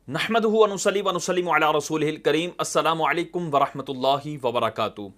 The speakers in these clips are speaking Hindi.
नहमदुहु व नुसल्ली व नुसल्लिमु अला रसूलिहिल करीम। अस्सलामु अलैकुम वरहमतुल्लाहि वबरकातुहू।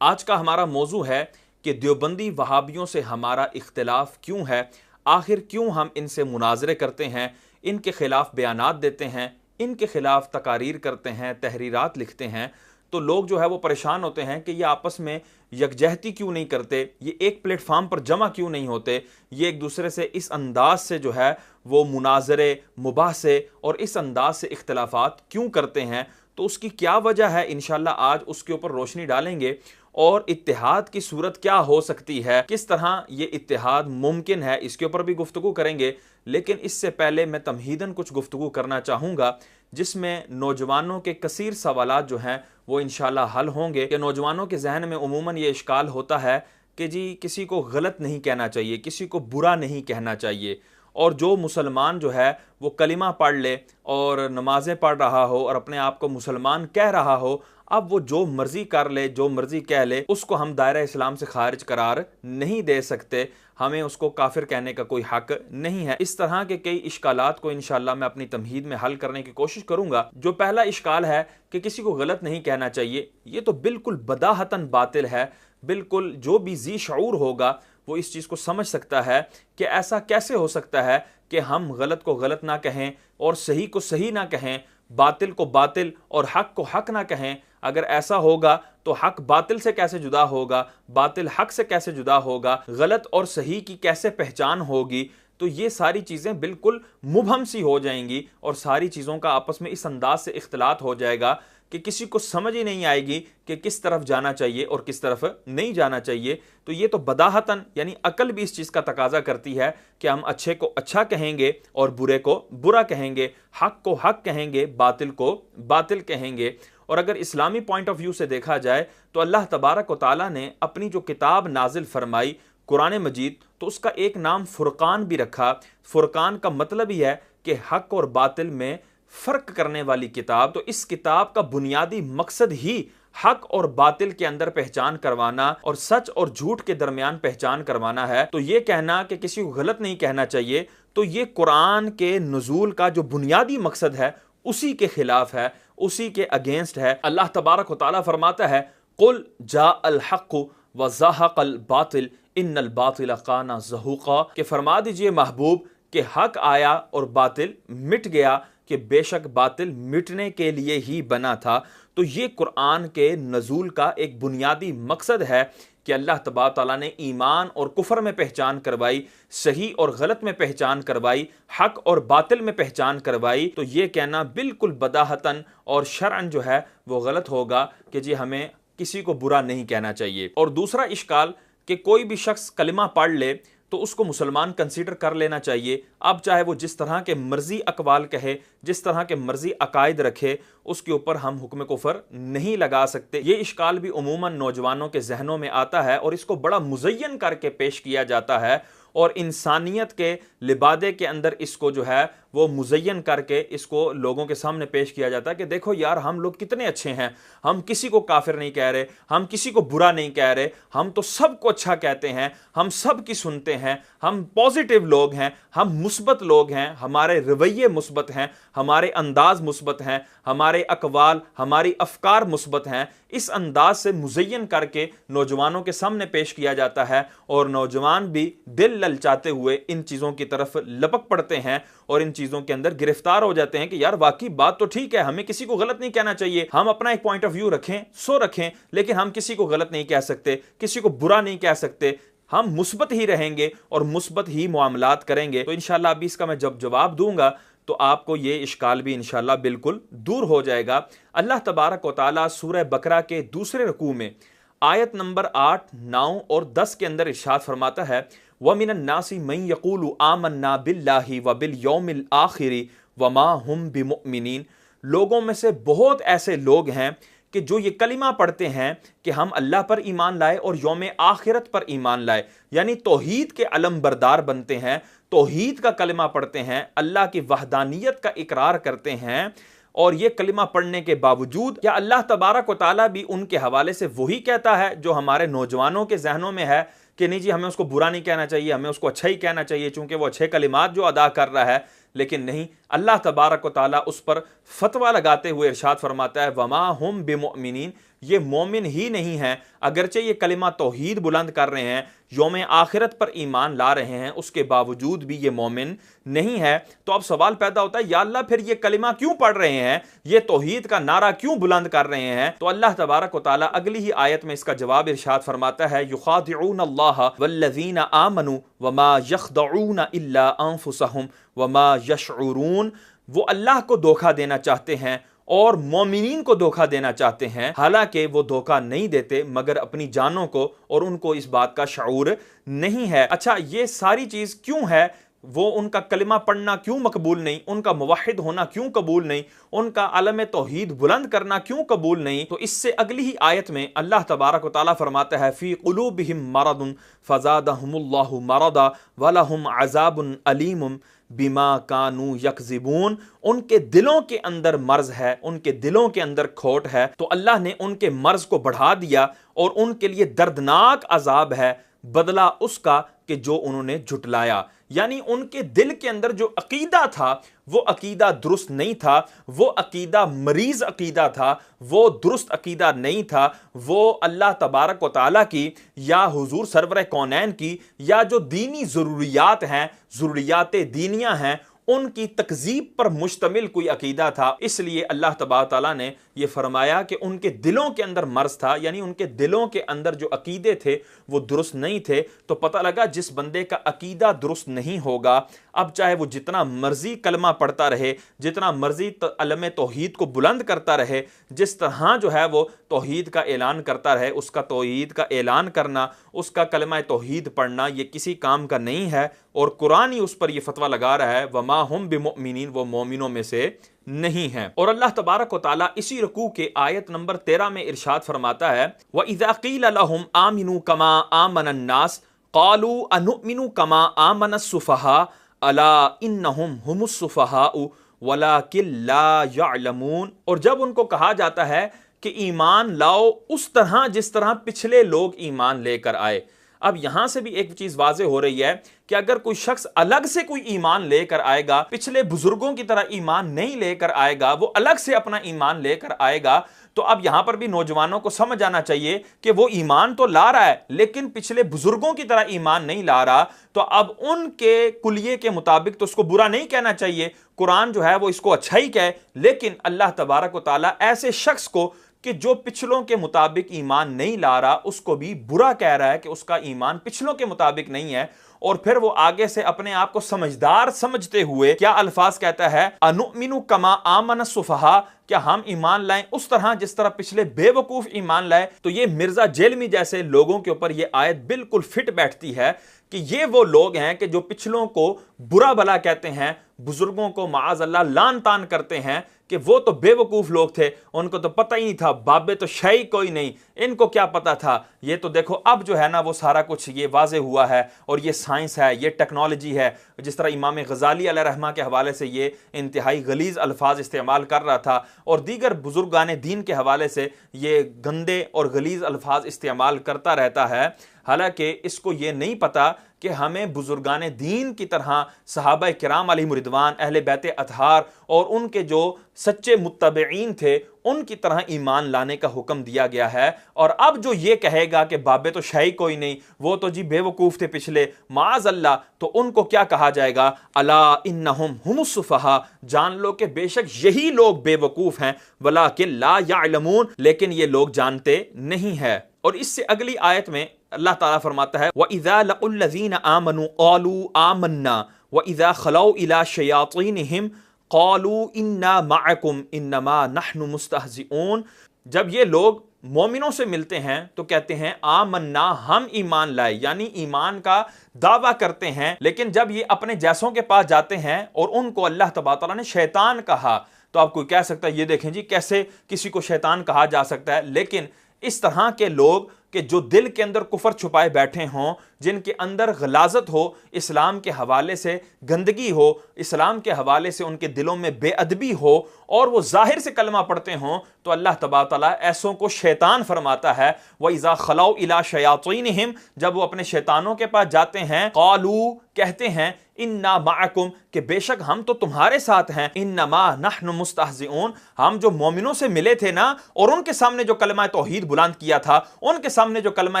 आज का हमारा मौजू है कि देवबंदी वहाबियों से हमारा इख्तिलाफ क्यों है, आखिर क्यों हम इनसे मुनाजरे करते हैं, इनके खिलाफ बयानात देते हैं, इनके खिलाफ तकारीर करते हैं, तहरीरात लिखते हैं। तो लोग जो है वो परेशान होते हैं कि ये आपस में यकजहती क्यों नहीं करते, ये एक प्लेटफार्म पर जमा क्यों नहीं होते, ये एक दूसरे से इस अंदाज से जो है वो मुनाजरे, मुबाहसे और इस अंदाज से इख्तलाफात क्यों करते हैं। तो उसकी क्या वजह है, इंशाल्लाह आज उसके ऊपर रोशनी डालेंगे। और इत्तेहाद की सूरत क्या हो सकती है, किस तरह ये इत्तेहाद मुमकिन है, इसके ऊपर भी गुफ्तगू करेंगे। लेकिन इससे पहले मैं तमहीदन कुछ गुफ्तगू करना चाहूँगा जिसमें नौजवानों के कसीर सवालात जो हैं वो इंशाल्लाह हल होंगे। कि नौजवानों के जहन में उमूमन ये इश्काल होता है कि जी किसी को गलत नहीं कहना चाहिए, किसी को बुरा नहीं कहना चाहिए। और जो मुसलमान जो है वो कलिमा पढ़ ले और नमाजें पढ़ रहा हो और अपने आप को मुसलमान कह रहा हो, अब वो जो मर्जी कर ले, जो मर्जी कह ले, उसको हम दायरा इस्लाम से खारिज करार नहीं दे सकते। हमें उसको काफिर कहने का कोई हक नहीं है। इस तरह के कई इश्कालात को इंशाल्लाह मैं अपनी तमहीद में हल करने की कोशिश करूंगा। जो पहला इश्काल है कि किसी को गलत नहीं कहना चाहिए, ये तो बिल्कुल बदाहतन बातिल है। बिल्कुल जो भी जी शऊर होगा वो इस चीज़ को समझ सकता है कि ऐसा कैसे हो सकता है कि हम गलत को गलत ना कहें और सही को सही ना कहें, बातिल को बातिल और हक को हक ना कहें। अगर ऐसा होगा तो हक बातिल से कैसे जुदा होगा, बातिल हक से कैसे जुदा होगा, गलत और सही की कैसे पहचान होगी। तो ये सारी चीज़ें बिल्कुल मुबहम सी हो जाएंगी और सारी चीज़ों का आपस में इस अंदाज से इख्तिलात हो जाएगा कि किसी को समझ ही नहीं आएगी कि किस तरफ जाना चाहिए और किस तरफ नहीं जाना चाहिए। तो ये तो बदाहतन यानी अकल भी इस चीज़ का तकाजा करती है कि हम अच्छे को अच्छा कहेंगे और बुरे को बुरा कहेंगे, हक को हक कहेंगे, बातिल को बातिल कहेंगे। और अगर इस्लामी पॉइंट ऑफ व्यू से देखा जाए तो अल्लाह तबारक व तआला ने अपनी जो किताब नाजिल फरमाई कुरान मजीद, तो उसका एक नाम फुरकान भी रखा। फुरकान का मतलब ही है कि हक और बातिल में फर्क करने वाली किताब। तो इस किताब का बुनियादी मकसद ही हक और बातिल के अंदर पहचान करवाना और सच और झूठ के दरमियान पहचान करवाना है। तो ये कहना कि किसी को गलत नहीं कहना चाहिए, तो ये कुरान के नुज़ूल का जो बुनियादी मकसद है उसी के खिलाफ है, उसी के अगेंस्ट है। अल्लाह तबारक व तआला फरमाता है, कुल जा अल हक़ व ज़हक़ल बातिल इन्नल बातिल काना ज़हूक़ा, कि फरमा दीजिए महबूब कि हक आया और बातिल मिट गया, कि बेशक बातिल मिटने के लिए ही बना था। तो ये कुरान के नज़ूल का एक बुनियादी मकसद है कि अल्लाह तबारक तआला ने ईमान और कुफर में पहचान करवाई, सही और गलत में पहचान करवाई, हक और बातिल में पहचान करवाई। तो ये कहना बिल्कुल बदाहतन और शरअन जो है वो गलत होगा कि जी हमें किसी को बुरा नहीं कहना चाहिए। और दूसरा इश्काल कि कोई भी शख्स कलिमा पढ़ ले तो उसको मुसलमान कंसीडर कर लेना चाहिए। अब चाहे वो जिस तरह के मर्जी अकवाल कहे, जिस तरह के मर्जी अकायद रखे, उसके ऊपर हम हुक्म कुफर नहीं लगा सकते। ये इश्काल भी उमूमन नौजवानों के जहनों में आता है और इसको बड़ा मुज़य्यन करके पेश किया जाता है और इंसानियत के लिबादे के अंदर इसको जो है वो मुज़य्यन करके इसको लोगों के सामने पेश किया जाता है कि देखो यार हम लोग कितने अच्छे हैं, हम किसी को काफिर नहीं कह रहे, हम किसी को बुरा नहीं कह रहे, हम तो सबको अच्छा कहते हैं, हम सब की सुनते हैं, हम पॉजिटिव लोग हैं, हम मुस्बत लोग हैं, हमारे रवैये मुस्बत हैं, हमारे अंदाज मुस्बत हैं, हमारे अकवाल हमारी अफकार मुस्बत हैं। इस अंदाज से मुज़य्यन करके नौजवानों के सामने पेश किया जाता है और नौजवान भी दिल ललचाते हुए इन चीज़ों की तरफ लपक पड़ते हैं और इन चीज़ों के अंदर गिरफ्तार हो जाते हैं कि यार वाकई बात तो ठीक है, हमें किसी को गलत नहीं कहना चाहिए, हम अपना एक पॉइंट ऑफ व्यू रखें सो रखें, लेकिन हम किसी को गलत नहीं कह सकते, किसी को बुरा नहीं कह सकते, हम मुस्बत ही रहेंगे और मुस्बत ही मामलात करेंगे। तो इंशाल्लाह अभी इसका मैं जब जवाब दूंगा तो आपको ये इश्काल भी इंशाल्लाह बिल्कुल दूर हो जाएगा। अल्लाह तबारक व तआला सूरह बकरा के दूसरे रुकू में आयत नंबर 8, 9 और 10 के अंदर इरशाद फरमाता है, व मिनन नासी मन यक़ूलु आमन्ना बिल्लाहि व बिल यौमिल आखिरि व मा हुम बिमुमिनीन। लोगों में से बहुत ऐसे लोग हैं कि जो ये कलिमा पढ़ते हैं कि हम अल्लाह पर ईमान लाए और यौम आखिरत पर ईमान लाए, यानी तौहीद के अलम बरदार बनते हैं, तौहीद का कलिमा पढ़ते हैं, अल्लाह की वहदानियत का इकरार करते हैं। और ये कलिमा पढ़ने के बावजूद क्या अल्लाह तबारक व तआला भी उनके हवाले से वही कहता है जो हमारे नौजवानों के जहनों में है कि नहीं जी हमें उसको बुरा नहीं कहना चाहिए, हमें उसको अच्छा ही कहना चाहिए चूंकि वो अच्छे कलिमात जो अदा कर रहा है। लेकिन नहीं, अल्लाह तबारक व तआला उस पर फतवा लगाते हुए इरशाद फरमाता है वमा हुम बिमुमिनीन, ये मोमिन ही नहीं है। अगरचे ये कलिमा तौहीद बुलंद कर रहे हैं, यौम आखिरत पर ईमान ला रहे हैं, उसके बावजूद भी ये मोमिन नहीं है। तो अब सवाल पैदा होता है, या अल्लाह फिर ये कलिमा क्यों पढ़ रहे हैं, ये तौहीद का नारा क्यों बुलंद कर रहे हैं? तो अल्लाह तबारक व तआला अगली ही आयत में इसका जवाब इरशाद फरमाता है युखादिऊन अल्लाह वल्लज़ीना आमनू वमा यखदऊन इल्ला अनफुसहुम वमा यशऊरून, वो अल्लाह को धोखा देना चाहते हैं और मोमिनीन को धोखा देना चाहते हैं, हालांकि वो धोखा नहीं देते मगर अपनी जानों को, और उनको इस बात का शऊर नहीं है। अच्छा, ये सारी चीज क्यों है? वो उनका कलिमा पढ़ना क्यों मकबूल नहीं, उनका मुवाहिद होना क्यों कबूल नहीं, उनका आलम तौहीद बुलंद करना क्यों कबूल नहीं? तो इससे अगली ही आयत में अल्लाह तबारक व तआला फरमाता है फी कुलूबिहिम मरदुन फज़ादहुमुल्लाहु मरदा वलहुम अज़ाबुन अलीमुम बिमा कानू यकज़िबून, उनके दिलों के अंदर मर्ज है, उनके दिलों के अंदर खोट है, तो अल्लाह ने उनके मर्ज को बढ़ा दिया और उनके लिए दर्दनाक अजाब है, बदला उसका कि जो उन्होंने झुटलाया। यानी उनके दिल के अंदर जो अकीदा था वो अकीदा दुरुस्त नहीं था, वो अकीदा मरीज अकीदा था, वो दुरुस्त अकीदा नहीं था, वो अल्लाह तबारक व तआला की या हुजूर सरवर कौनैन की या जो दीनी ज़रूरियात हैं, ज़रूरियात दीनिया हैं, उनकी तकजीब पर मुश्तमिल कोई अकीदा था। इसलिए अल्लाह तबारक तआला ने यह फरमाया कि उनके दिलों के अंदर मर्ज था, यानी उनके दिलों के अंदर जो अकीदे थे वो दुरुस्त नहीं थे। तो पता लगा जिस बंदे का अकीदा दुरुस्त नहीं होगा, अब चाहे वो जितना मर्जी कलमा पढ़ता रहे, जितना मर्जी अलम तौहीद को बुलंद करता रहे, जिस तरह जो है वो तौहीद का ऐलान करता रहे, उसका तौहीद का ऐलान करना, उसका कलमा तौहीद पढ़ना ये किसी काम का नहीं है। और कुरान ही उस पर यह फतवा लगा रहा है वमा हुम बिमुमिनीन, वो मोमिनों में से नहीं है। और अल्लाह तबारक व तआला इसी रुकू के आयत नंबर 13 में इरशाद फरमाता है व इज़ा क़ील लहुम आमिनू कमा आमनन नास क़ालू अनुमिनु कमा आमनस सुफ़हा अला इन्नहुम हुमुस सुफ़हाउ वलाकिन ला यअलमून। और जब उनको कहा जाता है कि ईमान लाओ उस तरह जिस तरह पिछले लोग ईमान लेकर आए, अब यहां से भी एक चीज वाज़े हो रही है कि अगर कोई शख्स अलग से कोई ईमान लेकर आएगा, पिछले बुजुर्गों की तरह ईमान नहीं लेकर आएगा, वो अलग से अपना ईमान लेकर आएगा, तो अब यहां पर भी नौजवानों को समझ आना चाहिए कि वो ईमान तो ला रहा है लेकिन पिछले बुजुर्गों की तरह ईमान नहीं ला रहा। तो अब उनके कुलिये के मुताबिक तो उसको बुरा नहीं कहना चाहिए, कुरान जो है वो इसको अच्छा ही कहे, लेकिन अल्लाह तबारक व तआला ऐसे शख्स को कि जो पिछलों के मुताबिक ईमान नहीं ला रहा उसको भी बुरा कह रहा है कि उसका ईमान पिछलों के मुताबिक नहीं है। और फिर वो आगे से अपने आप को समझदार समझते हुए क्या अल्फाज कहता है अनुमिनु कमा आमन सुफहा, क्या हम ईमान लाएं उस तरह जिस तरह पिछले बेवकूफ ईमान लाए। तो ये मिर्जा जेलमी जैसे लोगों के ऊपर ये आयत बिल्कुल फिट बैठती है कि ये वो लोग हैं कि जो पिछलों को बुरा भला कहते हैं, बुजुर्गों को माअज़ अल्लाह लान तान करते हैं कि वो तो बेवकूफ लोग थे, उनको तो पता ही नहीं था, बाबे तो शय कोई नहीं, इनको क्या पता था। ये तो देखो अब जो है ना वो सारा कुछ ये वाज़े हुआ है और ये साइंस है, ये टेक्नोलॉजी है। जिस तरह इमाम गजाली अलैहिर्रहमा के हवाले से ये इंतहाई गलीज अल्फाज इस्तेमाल कर रहा था और दीगर बुजुर्गान दीन के हवाले से ये गंदे और गलीज अल्फाज इस्तेमाल करता रहता है, हालांकि इसको ये नहीं पता कि हमें बुजुर्गान दीन की तरह सहाबा किराम अलैहिम रिदवान, अहले बैत अतहार और उनके जो सच्चे मुत्तबईन थे उनकी तरह ईमान लाने का हुक्म दिया गया है। और अब जो ये कहेगा कि बाबे तो शाही कोई नहीं, वो तो जी बेवकूफ थे पिछले, माज़ अल्लाह, तो उनको क्या कहा जाएगा अला इन्नहुम हुमुस सुफ़हा, जान लो कि बेशक यही लोग बेवकूफ हैं, वलाकिन ला यअलमून, लेकिन ये लोग जानते नहीं है। और इससे अगली आयत में अल्लाह ताला फरमाता है व इज़ा लक़ुल लज़ीना आमनू क़ालू आमन्ना व इज़ा खलौ इला शयातीनिहिम क़ालू इन्ना मअकुम इन्नमा नहनु मुस्तहज़िऊन। जब ये लोग मोमिनों से मिलते हैं तो कहते हैं आमन्ना, हम ईमान लाए, यानी ईमान का दावा करते हैं, लेकिन जब ये अपने जैसों के पास जाते हैं और उनको अल्लाह तबारक व तआला ने शैतान कहा, तो आप कोई कह सकता है ये देखें जी कैसे किसी को शैतान कहा जा सकता है। लेकिन इस तरह के लोग कि जो दिल के अंदर कुफर छुपाए बैठे हों, जिनके अंदर गलाजत हो, इस्लाम के हवाले से गंदगी हो, इस्लाम के हवाले से उनके दिलों में बेअदबी हो और वो जाहिर से कलमा पढ़ते हों, तो अल्लाह तबारक व तआला ऐसों को शैतान फरमाता है व इज़ा खलौ इला शयातीनिहिम, जब वो अपने शैतानों के पास जाते हैं, क़ालू कहते हैं इन्ना मअकुम, कि बेशक हम तो तुम्हारे साथ हैं, इन्नमा नहनु मुस्तहज़िऊन, हम जो मोमिनों से मिले थे ना और उनके सामने जो कलमा तौहीद बुलंद किया था, उनके सामने जो कलमा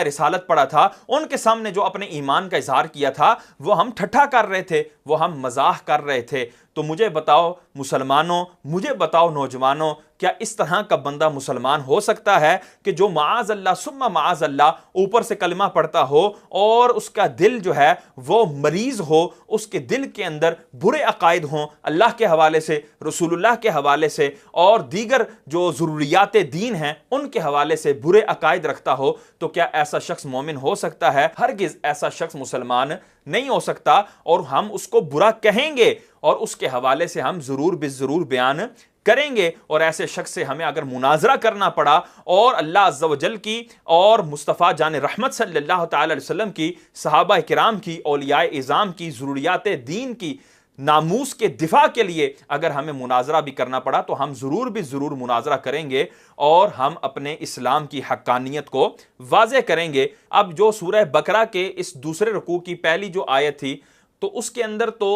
रिसालत पढ़ा था, उनके सामने जो अपने ईमान का इजहार किया था, वो हम ठट्ठा कर रहे थे, वो हम मजाक कर रहे थे। तो मुझे बताओ मुसलमानों, मुझे बताओ नौजवानों, क्या इस तरह का बंदा मुसलमान हो सकता है कि जो माज़ अल्लाह सुम्मा माज़ अल्लाह ऊपर से कलमा पढ़ता हो और उसका दिल जो है वो मरीज हो, उसके दिल के अंदर बुरे अकायद हों अल्लाह के हवाले से, रसूलुल्लाह के हवाले से और दीगर जो ज़रूरियात दीन हैं उनके हवाले से बुरे अकायद रखता हो? तो क्या ऐसा शख्स मोमिन हो सकता है? हरगिज़ ऐसा शख्स मुसलमान नहीं हो सकता। और हम उसको बुरा कहेंगे और उसके हवाले से हम ज़रूर बिज़रूर बयान करेंगे। और ऐसे शख्स से हमें अगर मुनाजरा करना पड़ा और अल्लाह अज़्ज़ व जल की और मुस्तफ़ा जान रहमत सल्लल्लाहु तआला अलैहि वसल्लम की, सहाबा किराम की, औलियाए इज़ाम की, ज़रूरियात दीन की, नामूस के दिफा के लिए अगर हमें मुनाजरा भी करना पड़ा तो हम ज़रूर भी ज़रूर मुनाजरा करेंगे और हम अपने इस्लाम की हक्कानियत को वाज़े करेंगे। अब जो सूरह बकरा के इस दूसरे रुकू की पहली जो आयत थी तो उसके अंदर तो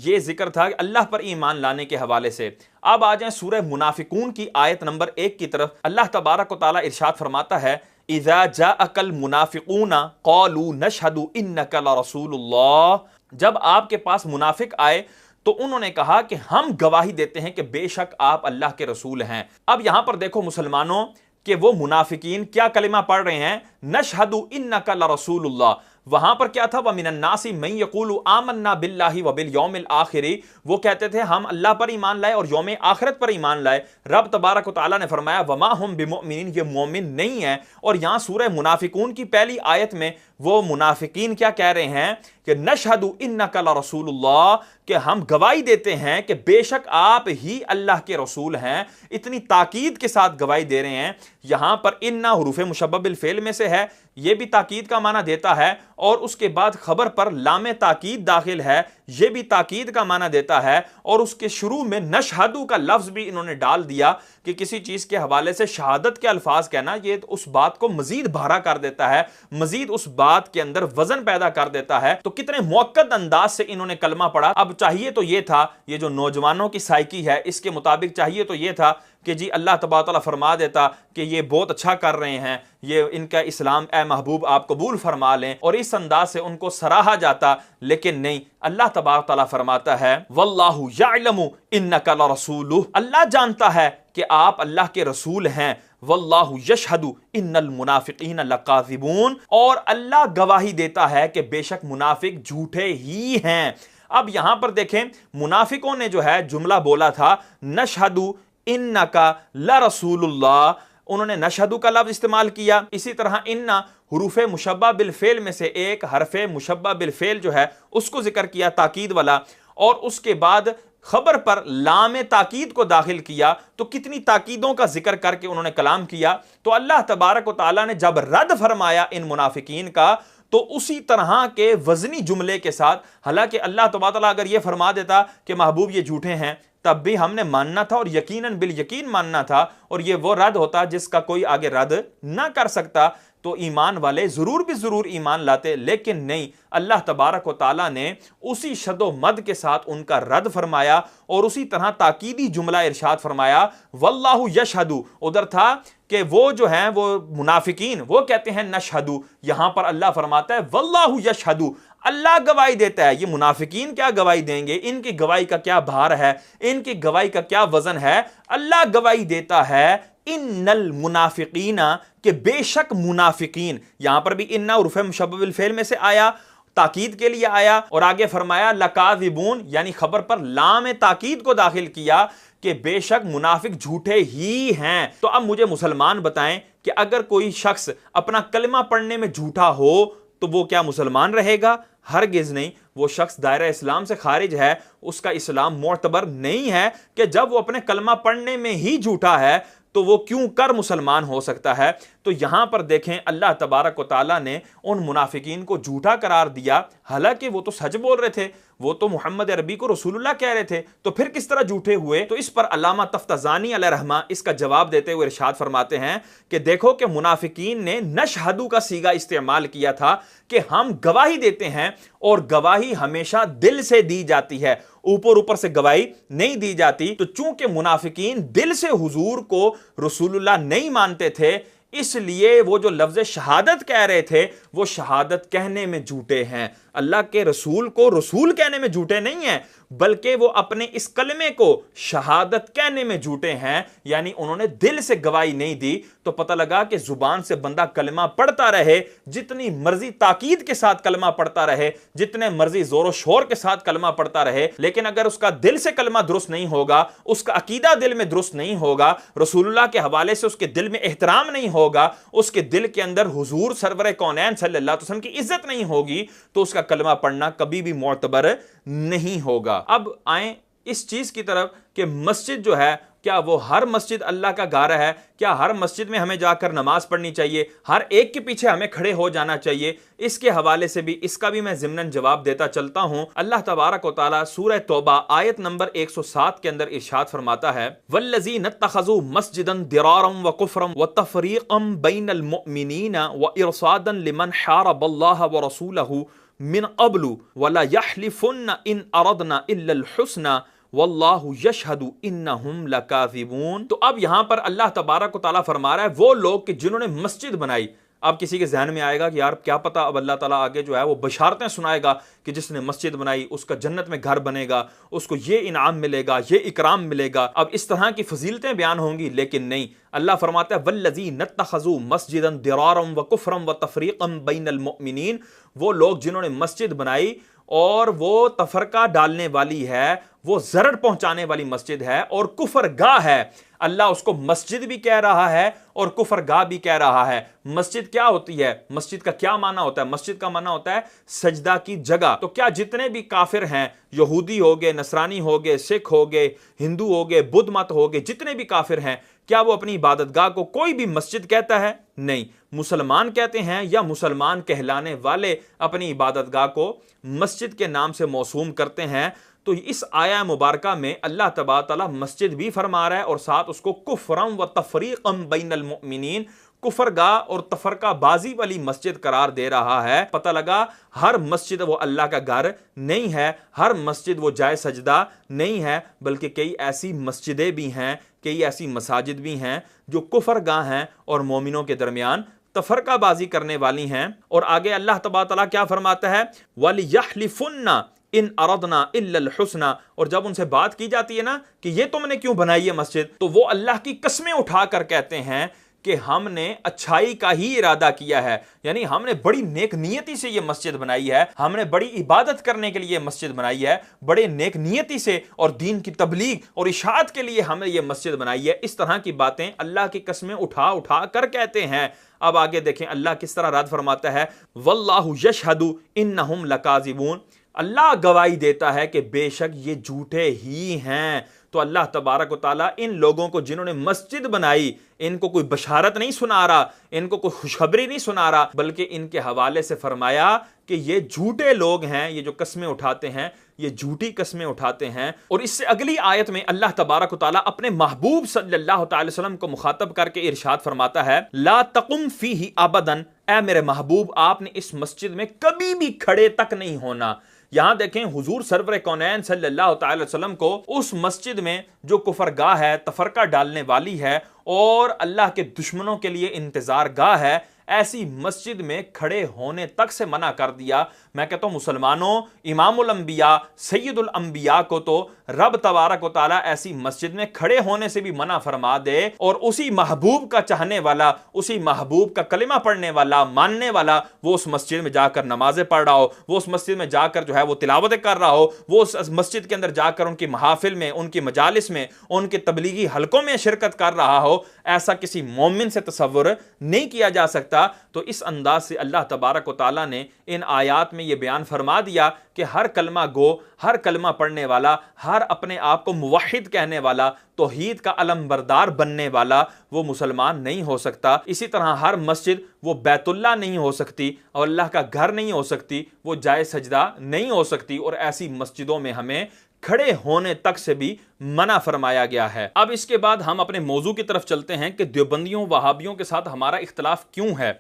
ये जिक्र था अल्लाह पर ईमान लाने के हवाले से। अब आ जाए सूरह मुनाफिकून की आयत नंबर 1 की तरफ। अल्लाह तबारक व तआला इरशाद फरमाता है, इज़ा जाअकल मुनाफिकूना क़ालू नशहदु इन्नका लरसूलुल्लाह, जब आपके पास मुनाफिक आए तो उन्होंने कहा कि हम गवाही देते हैं कि बेशक आप अल्लाह के रसूल हैं। अब यहां पर देखो मुसलमानों कि वो मुनाफिकीन क्या कलिमा पढ़ रहे हैं, नशहदु इन्नका लरसूलुल्लाह। वहां पर क्या था, वमिनन नासी मन यक़ूलु आमन्ना बिल्लाहि व बिल यौमिल आखिरी, वो कहते थे हम अल्लाह पर ईमान लाए और यौम आखिरत पर ईमान लाए। रब तबारक व तआला ने फरमाया वमा हुम बिमुमिनीन, ये मोमिन नहीं है। और यहां सूरह मुनाफिकून की पहली आयत में वो मुनाफिकीन क्या कह रहे हैं कि नशहदु इन्नका लरसूलुल्लाह, कि हम गवाही देते हैं कि बेशक आप ही अल्लाह के रसूल हैं। इतनी ताकीद के साथ गवाही दे रहे हैं। यहां पर इन्ना हुरूफ मुशब्बह बिल फेल में से है, यह भी ताकीद का माना देता है, और उसके बाद खबर पर लामे ताकीद दाखिल है, यह भी ताकीद का माना देता है। और उसके शुरू में नशहदु का लफ्ज भी इन्होंने डाल दिया कि किसी चीज के हवाले से शहादत के अल्फाज कहना, ये तो उस बात को मजीद भारा कर देता है, मजीद उस बात के अंदर वजन पैदा कर देता है। तो कितने मुअक्कद अंदाज से इन्होंने कलमा पढ़ा। अब चाहिए तो यह था, ये जो नौजवानों की साइकी है इसके मुताबिक चाहिए तो यह था कि जी अल्लाह तबारक व तआला फरमा देता कि ये बहुत अच्छा कर रहे हैं, ये इनका इस्लाम ए महबूब आप कबूल फरमा लें, और इस अंदाज से उनको सराहा जाता। लेकिन नहीं, अल्लाह तबारक व तआला फरमाता है वल्लाहु यअलमु इन्नका लरसूलुहु, अल्लाह जानता है कि आप अल्लाह के रसूल हैं। वल्लाहु यशहदु इन्नल मुनाफिकीन लकाज़िबून, और अल्लाह गवाही देता है कि बेशक मुनाफिक झूठे ही हैं। अब यहां पर देखें, मुनाफिकों ने जो है जुमला बोला था नशहदु इन्नका लरसूलुल्लाह, उन्होंने नशहदु का लफ्ज इस्तेमाल किया। इसी तरह इन्ना हुरूफ मुशब्बा बिल फेल में से एक हरफे मुशब्बा बिल फेल जो है उसको जिक्र किया ताकीद वाला, और उसके बाद खबर पर लाम ताकीद को दाखिल किया। तो कितनी ताकीदों का जिक्र करके उन्होंने कलाम किया। तो अल्लाह तबारक व तआला ने जब रद्द फरमाया इन मुनाफिकीन का, तो उसी तरह के वजनी जुमले के साथ, हालांकि अल्लाह तबारक व तआला अगर यह फरमा देता कि महबूब ये झूठे हैं तब भी हमने मानना था और यकीनन बिल यकीन मानना था, और ये वो रद्द होता जिसका कोई आगे रद्द ना कर सकता, तो ईमान वाले जरूर भी जरूर ईमान लाते। लेकिन नहीं, अल्लाह तबारक व तआला ने उसी शदो मद के साथ उनका रद्द फरमाया और उसी तरह ताकीदी जुमला इरशाद फरमाया वल्लाहु यशहदु। उधर था कि वो जो हैं वो मुनाफिकीन वो कहते हैं नशहदु, यहां पर अल्लाह फरमाता है वल्लाहु यशहदु, अल्लाह गवाही देता है। ये मुनाफिकीन क्या गवाही देंगे, इनकी गवाही का क्या भार है, इनकी गवाही का क्या वजन है। अल्लाह गवाही देता है इन्नल मुनाफिकीना, के बेशक मुनाफिकीन। यहां पर भी इन्ना उर्फ़े मुशब्बह बिल फेल में से आया, ताकीद के लिए आया, और आगे फरमाया लकाज़िबून, यानी खबर पर लाम ताकीद को दाखिल किया कि बेशक मुनाफिक झूठे ही हैं। तो अब मुझे मुसलमान बताएं कि अगर कोई शख्स अपना कलमा पढ़ने में झूठा हो तो वो क्या मुसलमान रहेगा? हरगिज नहीं। वो शख्स दायरा इस्लाम से खारिज है, उसका इस्लाम मोतबर नहीं है कि जब वो अपने कलमा पढ़ने में ही झूठा है तो वो क्यों कर मुसलमान हो सकता है। तो यहां पर देखें अल्लाह तबारक व तआला ने उन मुनाफिकीन को झूठा करार दिया, हालांकि वो तो सच बोल रहे थे, वो तो मोहम्मद अरबी को रसूलुल्लाह कह रहे थे, तो फिर किस तरह झूठे हुए? तो इस पर अल्लामा तफ्ताज़ानी अलैहिर्रहमा इसका जवाब देते हुए इरशाद फरमाते हैं कि देखो कि मुनाफिकीन ने नशहदु का सीगा इस्तेमाल किया था कि हम गवाही देते हैं, और गवाही हमेशा दिल से दी जाती है, ऊपर ऊपर से गवाही नहीं दी जाती। तो चूंकि मुनाफिकीन दिल से हुजूर को रसूलुल्लाह नहीं मानते थे, इसलिए वो जो लफ्ज शहादत कह रहे थे वो शहादत कहने में झूठे हैं। अल्लाह के रसूल को रसूल कहने में झूठे नहीं हैं, बल्कि वो अपने इस कलमे को शहादत कहने में झूठे हैं, यानी उन्होंने दिल से गवाही नहीं दी। तो पता लगा कि जुबान से बंदा कलमा पढ़ता रहे, जितनी मर्जी ताकीद के साथ कलमा पढ़ता रहे, जितने मर्जी जोर शोर के साथ कलमा पढ़ता रहे, लेकिन अगर उसका दिल से कलमा दुरुस्त नहीं होगा, उसका अकीदा दिल में दुरुस्त नहीं होगा, रसूलुल्लाह के हवाले से उसके दिल में एहतराम नहीं होगा, उसके दिल के अंदर हुजूर सरवर कौनैन सल्लल्लाहु अलैहि वसल्लम की इज्जत नहीं होगी, तो उसका कलमा पढ़ना कभी भी मोतबर नहीं होगा। अब आए इस चीज की तरफ कि मस्जिद जो है, क्या वो हर मस्जिद अल्लाह का घर है? क्या हर मस्जिद में हमें जाकर नमाज पढ़नी चाहिए? हर एक के पीछे हमें खड़े हो जाना चाहिए? इसके हवाले से भी इसका भी मैं ज़िम्नन जवाब देता चलता हूं। अल्लाह तबारक व तआला सूरह तौबा आयत नंबर 107 के अंदर इरशाद फरमाता है, वल्लज़ीना इत्तख़ज़ू मस्जिदन दिरारम व कुफ्रम व तफ़रीक़म बैनल मुअमिनीना व इरसादन लिमन हारबल्लाह व रसूलहू मिन क़ब्लु वला यहलिफुन्न इन अरदना इल्लल हुस्ना वल्लाहु यशहदु इन्नहुम लकाज़िबून। तो अब यहां पर अल्लाह तबारक व तआला फरमा रहा है वो लोग कि जिन्होंने मस्जिद बनाई। अब किसी के जहन में आएगा कि यार क्या पता, अब अल्लाह ताला आगे जो है वो बशारतें सुनाएगा कि जिसने मस्जिद बनाई उसका जन्नत में घर बनेगा, उसको ये इनाम मिलेगा, ये इकराम मिलेगा। अब इस तरह की फजीलतें बयान होंगी, लेकिन नहीं, अल्लाह फरमाता है वल्लज़ीना इत्तख़ज़ू मस्जिदन दिरारम व कुफ्रम व तफ़रीक़म बैनल मुअमिनीन, वो लोग जिन्होंने मस्जिद बनाई और वो तफरका डालने वाली है, वो जरर पहुंचाने वाली मस्जिद है और कुफर गाह है। अल्लाह उसको मस्जिद भी कह रहा है और कुफर गाह भी कह रहा है। मस्जिद क्या होती है? मस्जिद का क्या माना होता है? मस्जिद का माना होता है सजदा की जगह। तो क्या जितने भी काफिर हैं, यहूदी हो गए, नसरानी हो गए, सिख हो गए, हिंदू हो गए, बुद्ध मत हो गए, जितने भी काफिर हैं, क्या वो अपनी इबादतगाह को कोई भी मस्जिद कहता है? नहीं। मुसलमान कहते हैं या मुसलमान कहलाने वाले अपनी इबादतगाह को मस्जिद के नाम से मौसूम करते हैं। तो इस आया मुबारका में अल्लाह तबारक तआला मस्जिद भी फरमा रहा है और साथ उसको कुफ्रम व तफरीक़म बैनल मुअमिनीन, कुफरगा और तफरका बाजी वाली मस्जिद करार दे रहा है। पता लगा हर मस्जिद वो अल्लाह का घर नहीं है, हर मस्जिद वो जाए सजदा नहीं है, बल्कि कई ऐसी मस्जिदें भी हैं, कई ऐसी मसाजिद भी हैं जो कुफरगा हैं और मोमिनों के दरमियान तफरका बाजी करने वाली हैं। और आगे अल्लाह तबारक तआला क्या फरमाता है, वलियहलिफुन्ना इन अरदना इल्लल हुस्ना। और जब उनसे बात की जाती है ना कि ये तुमने क्यों बनाई है मस्जिद, तो वो अल्लाह की कसमें उठाकर कहते हैं कि हमने अच्छाई का ही इरादा किया है, यानी हमने बड़ी नेक नियति से ये मस्जिद बनाई है, हमने बड़ी इबादत करने के लिए मस्जिद बनाई है, बड़े नेक नियति से और दीन की तबलीग और इशाअत के लिए हमने ये मस्जिद बनाई है। इस तरह की बातें अल्लाह की कसमें उठा उठा कर कहते हैं। अब आगे देखें अल्लाह किस तरह रद फरमाता है, वल्लाहु यशहदु इन्नहुम लकाज़िबून। अल्लाह गवाही देता है कि बेशक ये झूठे ही हैं। तो अल्लाह तबारक व तआला इन लोगों को जिन्होंने मस्जिद बनाई, इनको कोई बशारत नहीं सुना रहा, इनको कोई खुशखबरी नहीं सुना रहा, बल्कि इनके हवाले से फरमाया कि ये झूठे लोग हैं, ये जो कस्में उठाते हैं ये झूठी कस्में उठाते हैं। और इससे अगली आयत में अल्लाह तबारक व तआला अपने महबूब सल्लल्लाहु अलैहि वसल्लम को मुखातब करके इरशाद फरमाता है, ला तकुम फीही अबदन, ऐ मेरे महबूब आपने इस मस्जिद में कभी भी खड़े तक नहीं होना। यहां देखें हुजूर सरवर कौनैन सल्लल्लाहु अलैहि वसल्लम को उस मस्जिद में जो कुफरगाह है, तफरका डालने वाली है और अल्लाह के दुश्मनों के लिए इंतजार गाह है, ऐसी मस्जिद में खड़े होने तक से मना कर दिया। मैं कहता हूं मुसलमानों, इमामुल अंबिया सैयदुल अंबिया को तो रब तबारक व तआला ऐसी मस्जिद में खड़े होने से भी मना फरमा दे और उसी महबूब का चाहने वाला, उसी महबूब का कलिमा पढ़ने वाला, मानने वाला, वो उस मस्जिद में जाकर नमाजें पढ़ रहा हो, वो उस मस्जिद में जाकर जो है वो तिलावतें कर रहा हो, वो उस मस्जिद के अंदर जाकर उनकी महाफिल में, उनकी मजालिस में, उनके तबलीगी हलकों में शिरकत कर रहा हो, ऐसा किसी मोमिन से तसव्वुर नहीं किया जा सकता। तो इस अंदाज से अल्लाह तबारक व तआला ने इन आयात में यह बयान फरमा दिया कि हर कलमा गो, हर कलमा पढ़ने वाला, हर अपने आप को मुवहिद कहने वाला, तौहीद का अलमबरदार बनने वाला वो मुसलमान नहीं हो सकता। इसी तरह हर मस्जिद वो बैतुल्लाह नहीं हो सकती और अल्लाह का घर नहीं हो सकती, वो जाए सजदा नहीं हो सकती और ऐसी मस्जिदों में हमें खड़े होने तक से भी मना फरमाया गया है। अब इसके बाद हम अपने मौजू की तरफ चलते हैं कि देवबंदियों वहाबियों के साथ हमारा इख्तलाफ क्यों है।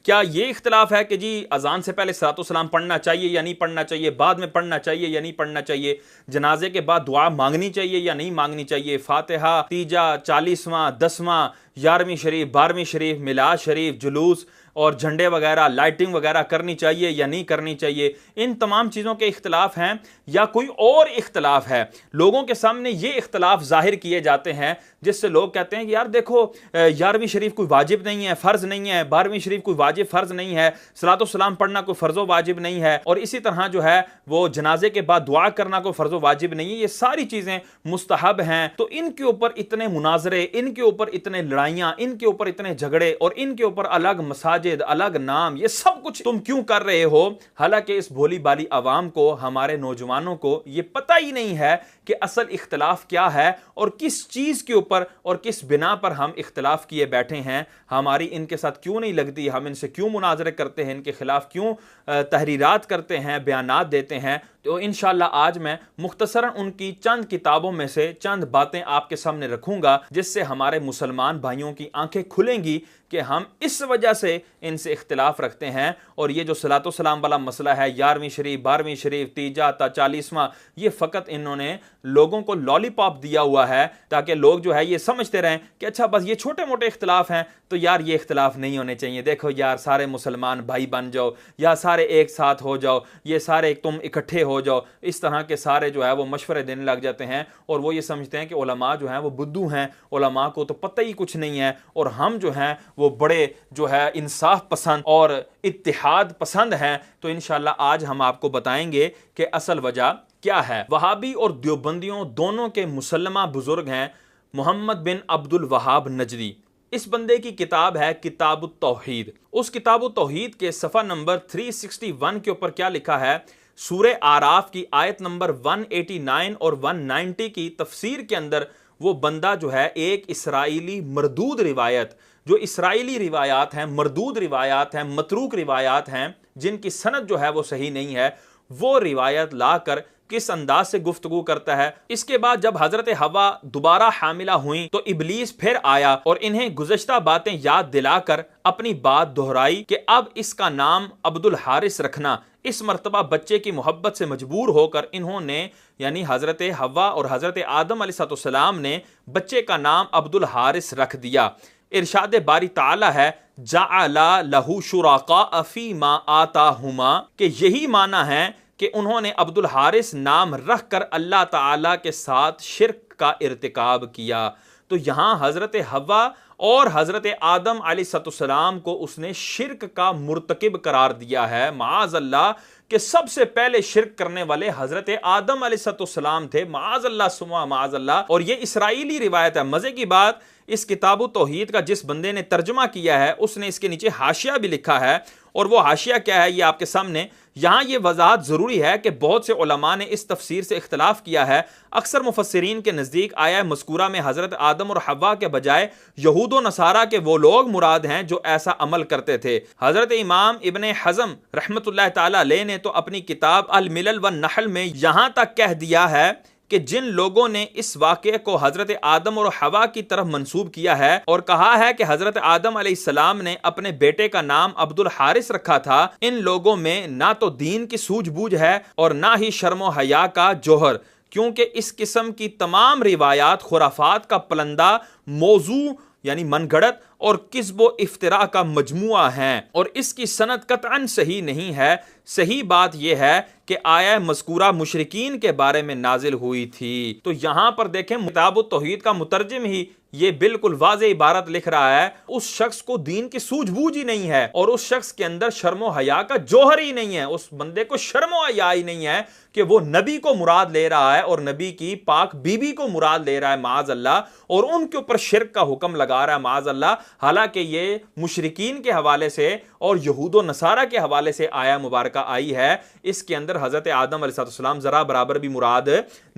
क्या ये इख्तलाफ है कि जी अजान से पहले सलातो सलाम पढ़ना चाहिए या नहीं पढ़ना चाहिए, बाद में पढ़ना चाहिए या नहीं पढ़ना चाहिए, जनाजे के बाद दुआ मांगनी चाहिए या नहीं मांगनी चाहिए, फातिहा, तीजा, 40वां, 10वां, 11वीं शरीफ, 12वीं शरीफ, मिलाद शरीफ, जुलूस और झंडे वगैरह, लाइटिंग वगैरह करनी चाहिए या नहीं करनी चाहिए, इन तमाम चीज़ों के इख्तलाफ हैं या कोई और इख्तलाफ है। लोगों के सामने ये इख्तलाफ जाहिर किए जाते हैं जिससे लोग कहते हैं कि यार देखो 11वीं शरीफ कोई वाजिब नहीं है, फ़र्ज नहीं है, 12वीं शरीफ कोई वाजिब फ़र्ज नहीं है, सलातो सलाम पढ़ना कोई फ़र्ज़ो वाजिब नहीं है, और इसी तरह जो है वो जनाजे के बाद दुआ करना कोई फ़र्ज़ो वाजिब नहीं है, ये सारी चीज़ें मुस्तहब हैं। तो इनके ऊपर इतने मुनाजरे, इनके ऊपर इतने लड़ाइयाँ, इनके ऊपर इतने झगड़े और इनके ऊपर अलग मसाजिद, अलग नाम, ये सब कुछ तुम क्यों कर रहे हो? हालांकि इस भोली भाली आवाम को, हमारे नौजवानों को ये पता ही नहीं है कि असल इख्तलाफ क्या है और किस चीज के ऊपर और किस बिना पर हम इख्तलाफ किए बैठे हैं। हमारी इनके साथ क्यों नहीं लगती, हम इनसे क्यों मुनाजरे करते हैं, इनके खिलाफ क्यों तहरीरात करते हैं, बयानात देते हैं। तो इंशाअल्लाह आज मैं मुख्तसरन उनकी चंद किताबों में से चंद बातें आपके सामने रखूंगा जिससे हमारे मुसलमान भाइयों की आंखें खुलेंगी कि हम इस वजह से इनसे इख्तिलाफ रखते हैं। और ये जो सलातो सलाम वाला मसला है, 11वीं शरीफ, 12वीं शरीफ, तीजा, 40वां, ये फ़कत इन्होंने लोगों को लॉलीपॉप दिया हुआ है ताकि लोग जो है ये समझते रहें कि अच्छा बस ये छोटे मोटे इख्तिलाफ हैं, तो यार ये इख्तिलाफ नहीं होने चाहिए। देखो यार सारे मुसलमान भाई बन जाओ, या सारे एक साथ हो जाओ, ये सारे तुम इकट्ठे हो जाओ, इस तरह के सारे जो है वो मशवरे देने लग जाते हैं। और वो ये समझते हैं कि उलमा जो हैं वो बुद्धू हैं, उलमा को तो पता ही कुछ नहीं है, और हम जो हैं वो बड़े जो है इंसाफ पसंद और इत्तिहाद पसंद हैं। तो इंशाअल्लाह आज हम आपको बताएंगे कि असल वजह क्या है। वहाबी और देवबंदियों दोनों के मुसल्लमा बुजुर्ग हैं मोहम्मद बिन अब्दुल वहाब नजदी। इस बंदे की किताब है किताबुत तौहीद। उस किताबुत तौहीद के सफ़ा नंबर 361 के ऊपर क्या लिखा है? सूरे आराफ की आयत नंबर 189 और 190 की तफसीर के अंदर वो बंदा जो है एक इसराइली मरदूद रिवायत, जो इसराइली रिवायात हैं, मरदूद रिवायात हैं, मतरूक रिवायात हैं, जिनकी सनद जो है वो सही नहीं है, वो रिवायत लाकर किस अंदाज से गुफ्तगू करता है। इसके बाद जब हजरत हवा दोबारा हामिला हुई तो इबलीस फिर आया और इन्हें गुज़श्ता बातें याद दिलाकर अपनी बात दोहराई कि अब इसका नाम अब्दुल हारिस रखना। इस मर्तबा बच्चे की मोहब्बत से मजबूर होकर इन्होंने, यानी हजरत हवा और हजरत आदम अलैहिस्सलाम ने बच्चे का नाम अब्दुल हारिस रख दिया। इरशाद बारी ताला है जाअला लहू शुराका अफी मा आताहुमा, कि यही माना है कि उन्होंने अब्दुल हारिस नाम रखकर अल्लाह ताला के साथ शिर्क का इर्तिकाब किया। तो यहां हजरत हवा और हजरत आदम अलैहिस्सलाम को उसने शिर्क का मुर्तकिब करार दिया है। माअज़ल्लाह कि सबसे पहले शिर्क करने वाले हजरत आदम अलैहिस्सलाम थे। माअज़ल्लाह सुमा माअज़ल्लाह। और ये इसराइली रिवायत है। मजे की बात, इस किताबु तौहीद का जिस बंदे ने तर्जुमा किया है उसने इसके नीचे हाशिया भी लिखा है, और वो हाशिया क्या है ये आपके सामने। यहां ये वजाहत जरूरी है कि बहुत से उलमा ने इस तफसीर से इख्तलाफ किया है। अक्सर मुफस्सिरीन के नज़दीक आया मज़कूरा में हजरत आदम और हवा के बजाय यहूद व नसारा के वो लोग मुराद हैं जो ऐसा अमल करते थे। हजरत इमाम इब्ने हज़म रहमतुल्लाह ताला अलैह ने तो अपनी किताब अल मिलल व नहल में यहां तक कह दिया है कि जिन लोगों ने इस वाक़े को हजरत आदम और हवा की तरफ मंसूब किया है और कहा है कि हजरत आदम अलैहिस्सलाम ने अपने बेटे का नाम अब्दुल हारिस रखा था, इन लोगों में ना तो दीन की सूझबूझ है और ना ही शर्म हया का जोहर, क्योंकि इस किस्म की तमाम रिवायात खुराफात का पलंदा, मौजू यानी मनगढ़ंत और किस्बो इफ्तिरा का मजमुआ है, और इसकी सनद कतअन सही नहीं है। सही बात यह है कि आया मज़कूरा मुशरिकीन के बारे में नाजिल हुई थी। तो यहां पर देखें किताब तौहीद का मुतरजिम ही ये बिल्कुल वाज़े इबारत लिख रहा है, उस शख्स को दीन की सूझबूझ ही नहीं है और उस शख्स के अंदर शर्मो हया का जोहर ही नहीं है। उस बंदे को शर्मो हया ही नहीं है कि वो नबी को मुराद ले रहा है और नबी की पाक बीबी को मुराद ले रहा है माअज़ल्लाह, और उनके ऊपर शिर्क का हुक्म लगा रहा है माअज़ल्लाह। हालांकि ये मुशरिकीन के हवाले से और यहूद नसारा के हवाले से आया मुबारका आई है, इसके अंदर हजरत आदम अलैहिस्सलाम जरा बराबर भी मुराद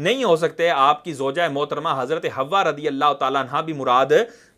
नहीं हो सकते। आपकी ज़ौजा मोहतरमा हजरत हव्वा रदी अल्लाह ताला अन्हा भी मुराद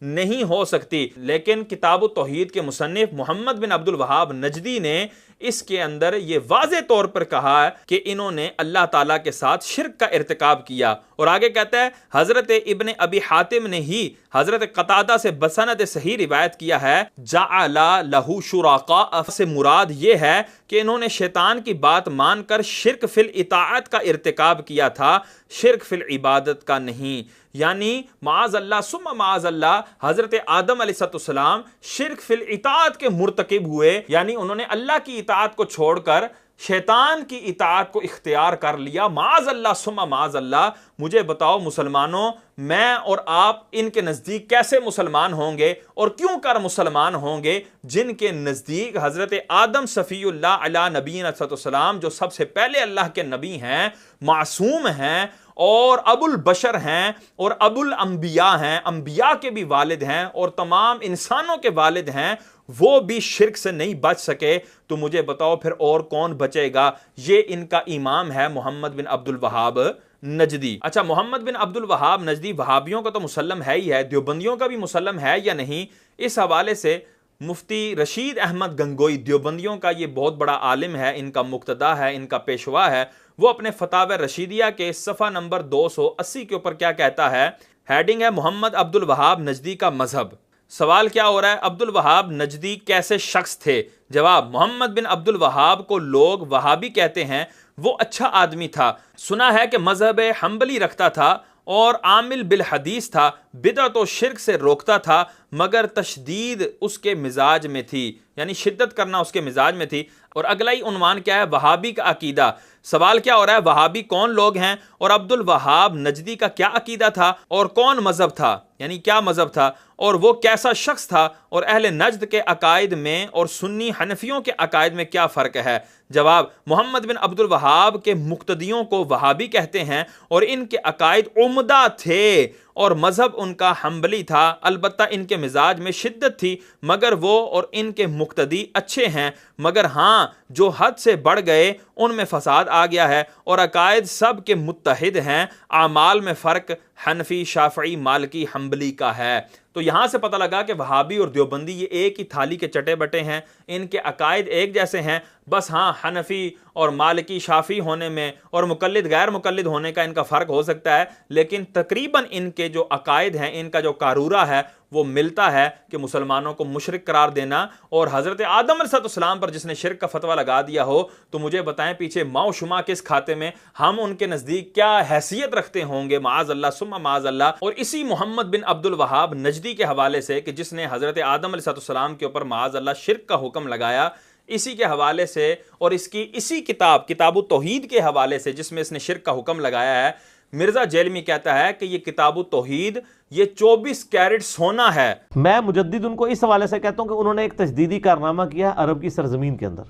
नहीं हो सकती। लेकिन किताब तौहीद के मुसन्निफ मोहम्मद बिन अब्दुल वहाब नजदी ने इसके अंदर ये वाज़े तौर पर कहा कि इन्होंने अल्लाह ताला के साथ शिर्क का इर्तिकाब किया, और आगे कहता है हजरत इब्ने अबी हातिम ने ही हजरत कतादा से बसनद सही रिवायत किया है, जाअला लहू शुराका से मुराद ये है कि इन्होंने शैतान की बात मानकर शिर्क फिल इताअत का इर्तिकाब किया था, शिर्क फिल इबादत का नहीं। यानी माज अल्लाह सुम्मा माज अल्लाह हजरत आदम अलैहिस्सलाम शिर्क फिल इताअत के मुर्तकिब हुए, यानी उन्होंने अल्लाह की इताअत को छोड़कर शैतान की इताअत को इख्तियार कर लिया। माज अल्लाह सुम्मा माज अल्लाह। मुझे बताओ मुसलमानों, मैं और आप इनके नज़दीक कैसे मुसलमान होंगे और क्यों कर मुसलमान होंगे जिनके नज़दीक हज़रत आदम सफ़ीउल्लाह अला नबीना सलाम, जो सबसे पहले अल्लाह के नबी हैं, मासूम हैं और अबुल बशर हैं और अबुल अंबिया हैं, अंबिया के भी वालिद हैं और तमाम इंसानों के वालिद हैं, वो भी शिर्क से नहीं बच सके, तो मुझे बताओ फिर और कौन बचेगा। ये इनका इमाम है मोहम्मद बिन अब्दुल वहाब नजदी। अच्छा, मोहम्मद बिन अब्दुल वहाब नजदी वहाबियों का तो मुसल्लम है ही है, देवबंदियों का भी मुसल्लम है या नहीं, इस हवाले से मुफ्ती रशीद अहमद गंगोई देवबंदियों का ये बहुत बड़ा आलिम है, इनका मुक्तदा है, इनका पेशवा है, वो अपने फतावा रशीदिया के सफ़ा नंबर 280 के ऊपर क्या कहता है। हेडिंग है मोहम्मद अब्दुल वहाब नजदी का मजहब। सवाल क्या हो रहा है, अब्दुल वहाब नजदी कैसे शख्स थे? जवाब, मोहम्मद बिन अब्दुल वहाब को लोग वहाबी कहते हैं, वो अच्छा आदमी था, सुना है कि मजहब हम्बली रखता था और आमिल बिल हदीस था, बिदअत और शिर्क से रोकता था, मगर तशदीद उसके मिजाज में थी, यानी शिद्दत करना उसके मिजाज में थी। और अगला ही उन्वान क्या है, वहाबी का अकीदा। सवाल क्या हो रहा है, वहाबी कौन लोग हैं और अब्दुल वहाब नजदी का क्या अकीदा था और कौन मजहब था, यानी क्या मजहब था और वो कैसा शख्स था, और अहले नजद के अकायद में और सुन्नी हनफियों के अकायद में क्या फ़र्क है। जवाब, मोहम्मद बिन अब्दुल वहाब के मुक्तदियों को वहाबी कहते हैं और इनके अकायद उम्दा थे और मजहब उनका हम्बली था, अलबत्ता इनके मिजाज में शिद्दत थी, मगर वो और इनके मुक्तदी अच्छे हैं, मगर हाँ जो हद से बढ़ गए उनमें फसाद आ गया है और अकायद सब के मुत्तहिद हैं, आमाल में फ़र्क हनफी शाफई मालिकी हम्बली का है। तो यहां से पता लगा कि वहाबी और देवबंदी ये एक ही थाली के चटे बटे हैं, इनके अकायद एक जैसे हैं, बस हाँ हनफी और मालिकी शाफी होने में और मुकल्लिद गैर मुकल्लिद होने का इनका फ़र्क हो सकता है, लेकिन तकरीबन इनके जो अकायद हैं, इनका जो कारूरा है वो मिलता है कि मुसलमानों को मुशरिक करार देना और हज़रत आदम अलैहिस्सलाम पर जिसने शिर्क का फतवा लगा दिया हो, तो मुझे बताएं पीछे माओ शुमा किस खाते में, हम उनके नज़दीक क्या हैसियत रखते होंगे, माज़ अल्लाह सुम्मा माज़ अल्लाह। और इसी मोहम्मद बिन अब्दुल वहाब नजदी के हवाले से कि जिसने हज़रत आदम अलैहिस्सलाम के ऊपर माज़ अल्लाह शिर्क का हुक्म लगाया, इसी के हवाले से और इसकी इसी किताबुत तौहीद के हवाले से जिसमें इसने शिर्क का हुक्म लगाया है, मिर्जा जेलमी कहता है कि ये किताबुत तौहीद ये 24 कैरेट सोना है। मैं मुजद्दिद उनको इस हवाले से कहता हूं कि उन्होंने एक तजदीदी कारनामा किया अरब की सरजमीन के अंदर।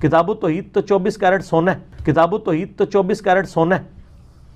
किताबुत तौहीद तो 24 कैरेट सोना है, किताबुत तौहीद तो 24 कैरेट सोना है,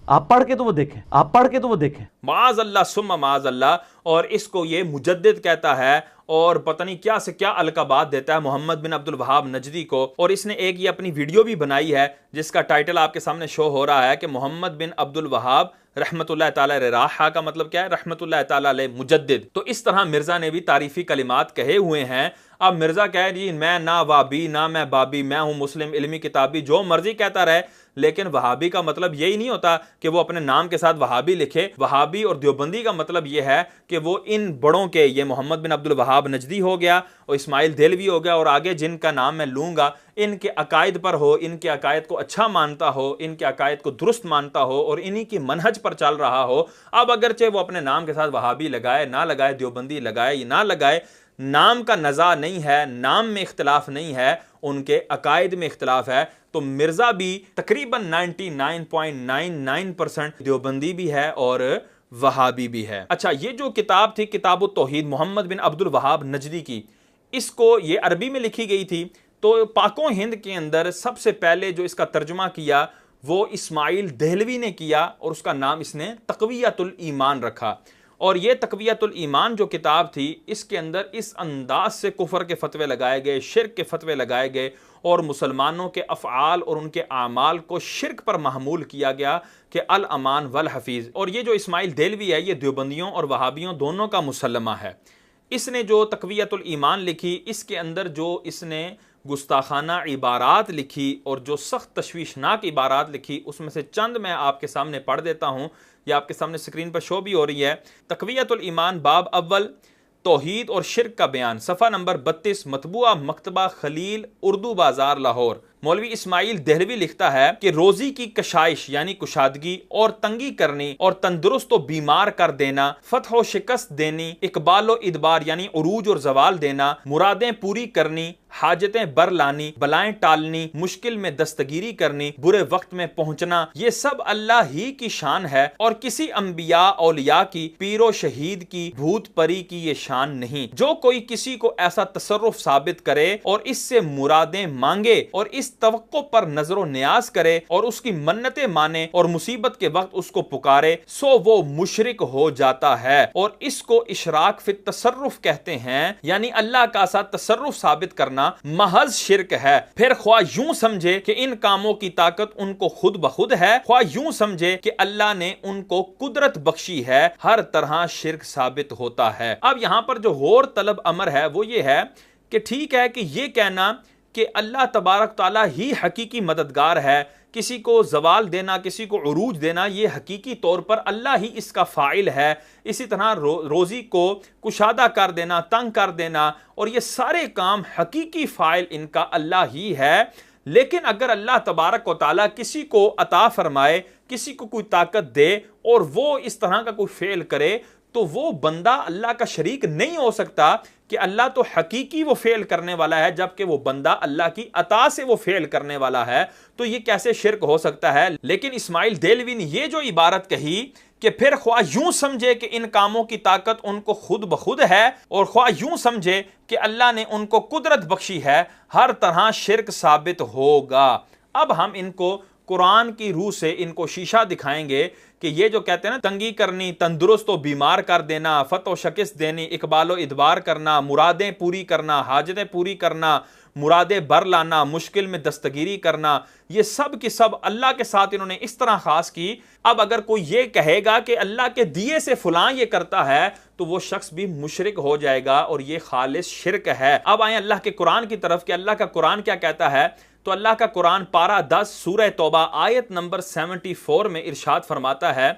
आप पढ़ के तो वो देखें, आप पढ़ के तो वो देखें। माज़ अल्लाह सुम्मा माज़ अल्लाह। और इसको ये मुजद्दिद कहता है और पता नहीं क्या से क्या अलकाबात देता है मोहम्मद बिन अब्दुल वहाब नजदी को। और इसने एक ये अपनी वीडियो भी बनाई है जिसका टाइटल आपके सामने शो हो रहा है कि मोहम्मद बिन अब्दुल वहाब रहमतुल्लाह ताला राहा का मतलब क्या है, रहमतुल्लाह ताला अलैह मुजद्दिद। तो इस तरह मिर्जा ने भी तारीफी कलिमात कहे हुए हैं। अब मिर्जा कहे जी मैं ना वाबी ना मैं बाबी, मैं हूं मुस्लिम इल्मी किताबी, जो मर्जी कहता रहे, लेकिन वहाबी का मतलब यही नहीं होता कि वो अपने नाम के साथ वहाबी लिखे। वहाबी और देवबंदी का मतलब यह है कि वो इन बड़ों के, ये मोहम्मद बिन अब्दुल वहाब नजदी हो गया और इस्माइल देलवी हो गया और आगे जिनका नाम मैं लूंगा, इनके अकायद पर हो, इनके अकायद को अच्छा मानता हो, इनके अकायद को दुरुस्त मानता हो और इन्हीं की मनहज पर चल रहा हो। अब अगरचे वो अपने नाम के साथ वहाबी लगाए ना लगाए, देवबंदी लगाए या ना लगाए, नाम का नज़ा नहीं है, नाम में इख्तिलाफ नहीं है, उनके अकायद में इख्तिलाफ है। तो मिर्जा भी तकरीबन 99.99% देवबंदी भी है और वहाबी भी है। अच्छा, ये जो किताब थी किताबुत तौहीद मोहम्मद बिन अब्दुल वहाब नजदी की, इसको ये अरबी में लिखी गई थी। तो पाको हिंद के अंदर सबसे पहले जो इसका तर्जुमा किया वो इस्माइल देहलवी ने किया और उसका नाम इसने तक़वियतुल ईमान रखा। और ये तक़वियतुल ईमान जो किताब थी, इसके अंदर इस अंदाज से कुफर के फतवे लगाए गए, शिर्क के फतवे लगाए गए और मुसलमानों के अफ़आल और उनके आमाल को शिर्क पर महमूल किया गया कि अल अमान वल हफीज़। और ये जो इस्माइल देलवी है, ये देवबंदियों और वहाबियों दोनों का मुसल्लमा है। इसने जो तक़वियतुल ईमान लिखी, इसके अंदर जो इसने गुस्ताखाना इबारात लिखी और जो सख्त तशवीशनाक इबारात लिखी, उसमें से चंद मैं आपके सामने पढ़ देता हूँ। यह आपके सामने स्क्रीन पर शो भी हो रही है। तक़वियतुल ईमान बाब अव्वल, तौहीद और शिर्क का बयान, सफ़ा नंबर 32, मतबूआ मकतबा खलील, उर्दू बाजार, लाहौर। मौलवी इस्माइल देहलवी लिखता है कि रोजी की कशाइश यानी कुशादगी और तंगी करनी और तंदुरुस्त व बीमार कर देना, फतह व शिकस्त देनी, इकबाल व इदबार यानी उरूज और जवाल देना, मुरादें पूरी करनी, हाजतें बर लानी, बलाएं टालनी, मुश्किल में दस्तगीरी करनी, बुरे वक्त में पहुंचना, ये सब अल्लाह ही की शान है और किसी अंबिया औलिया की, पीरो शहीद की, भूत परी की ये शान नहीं। जो कोई किसी को ऐसा तसर्रुफ साबित करे और इससे मुरादें मांगे और इस तवक्को पर नजरो न्याज करे और उसकी मन्नतें माने और मुसीबत के वक्त उसको पुकारे, सो वो मुशरिक हो जाता है और इसको इशराक फित तसर्रुफ कहते हैं, यानी अल्लाह का साथ तसर्रुफ साबित करना महज शिर्क है। फिर ख्वाह यूं समझे कि इन कामों की ताकत उनको खुद ब खुद है, ख्वाह यूं समझे कि अल्लाह ने उनको कुदरत बख्शी है, हर तरह शिर्क साबित होता है। अब यहां पर जो गौर तलब अमर है वो ये है कि ठीक है कि ये कहना कि अल्लाह तबारक ताला ही हकीकी मददगार है, किसी को जवाल देना, किसी को उरूज देना, ये हकीकी तौर पर अल्लाह ही इसका फ़ाइल है। इसी तरह रोज़ी को कुशादा कर देना, तंग कर देना, और ये सारे काम हकीकी फ़ाइल इनका अल्लाह ही है। लेकिन अगर अल्लाह तबारक व ताला किसी को अता फरमाए, किसी को कोई ताकत दे और वो इस तरह का कोई फेल करे, तो वो बंदा अल्लाह का शरीक नहीं हो सकता कि अल्लाह तो हकीकी वो फेल करने वाला है जबकि वो बंदा अल्लाह की अता से वो फेल करने वाला है। तो ये कैसे शिर्क हो सकता है। लेकिन इस्माइल देहलवी ने ये जो इबारत कही कि फिर ख्वाह यूं समझे कि इन कामों की ताकत उनको खुद ब खुद है और ख्वाह यूं समझे कि अल्लाह ने उनको कुदरत बख्शी है, हर तरह शिर्क साबित होगा। अब हम इनको कुरान की रूह से इनको शीशा दिखाएंगे कि ये जो कहते हैं ना, तंगी करनी, तंदुरुस्त और बीमार कर देना, फतह शिकस्त देनी, इकबाल इदबार करना, मुरादें पूरी करना, हाजतें पूरी करना, मुरादें बर लाना, मुश्किल में दस्तगीरी करना, ये सब की सब अल्लाह के साथ इन्होंने इस तरह खास की। अब अगर कोई ये कहेगा कि अल्लाह के दिए से फलां ये करता है, तो वो शख्स भी मुशरिक हो जाएगा और ये खालिस शिर्क है। अब आए अल्लाह के कुरान की तरफ कि अल्लाह का कुरान क्या कहता है। तो अल्लाह का कुरान पारा 10 सूरह तौबा आयत नंबर 74 में इरशाद फरमाता है,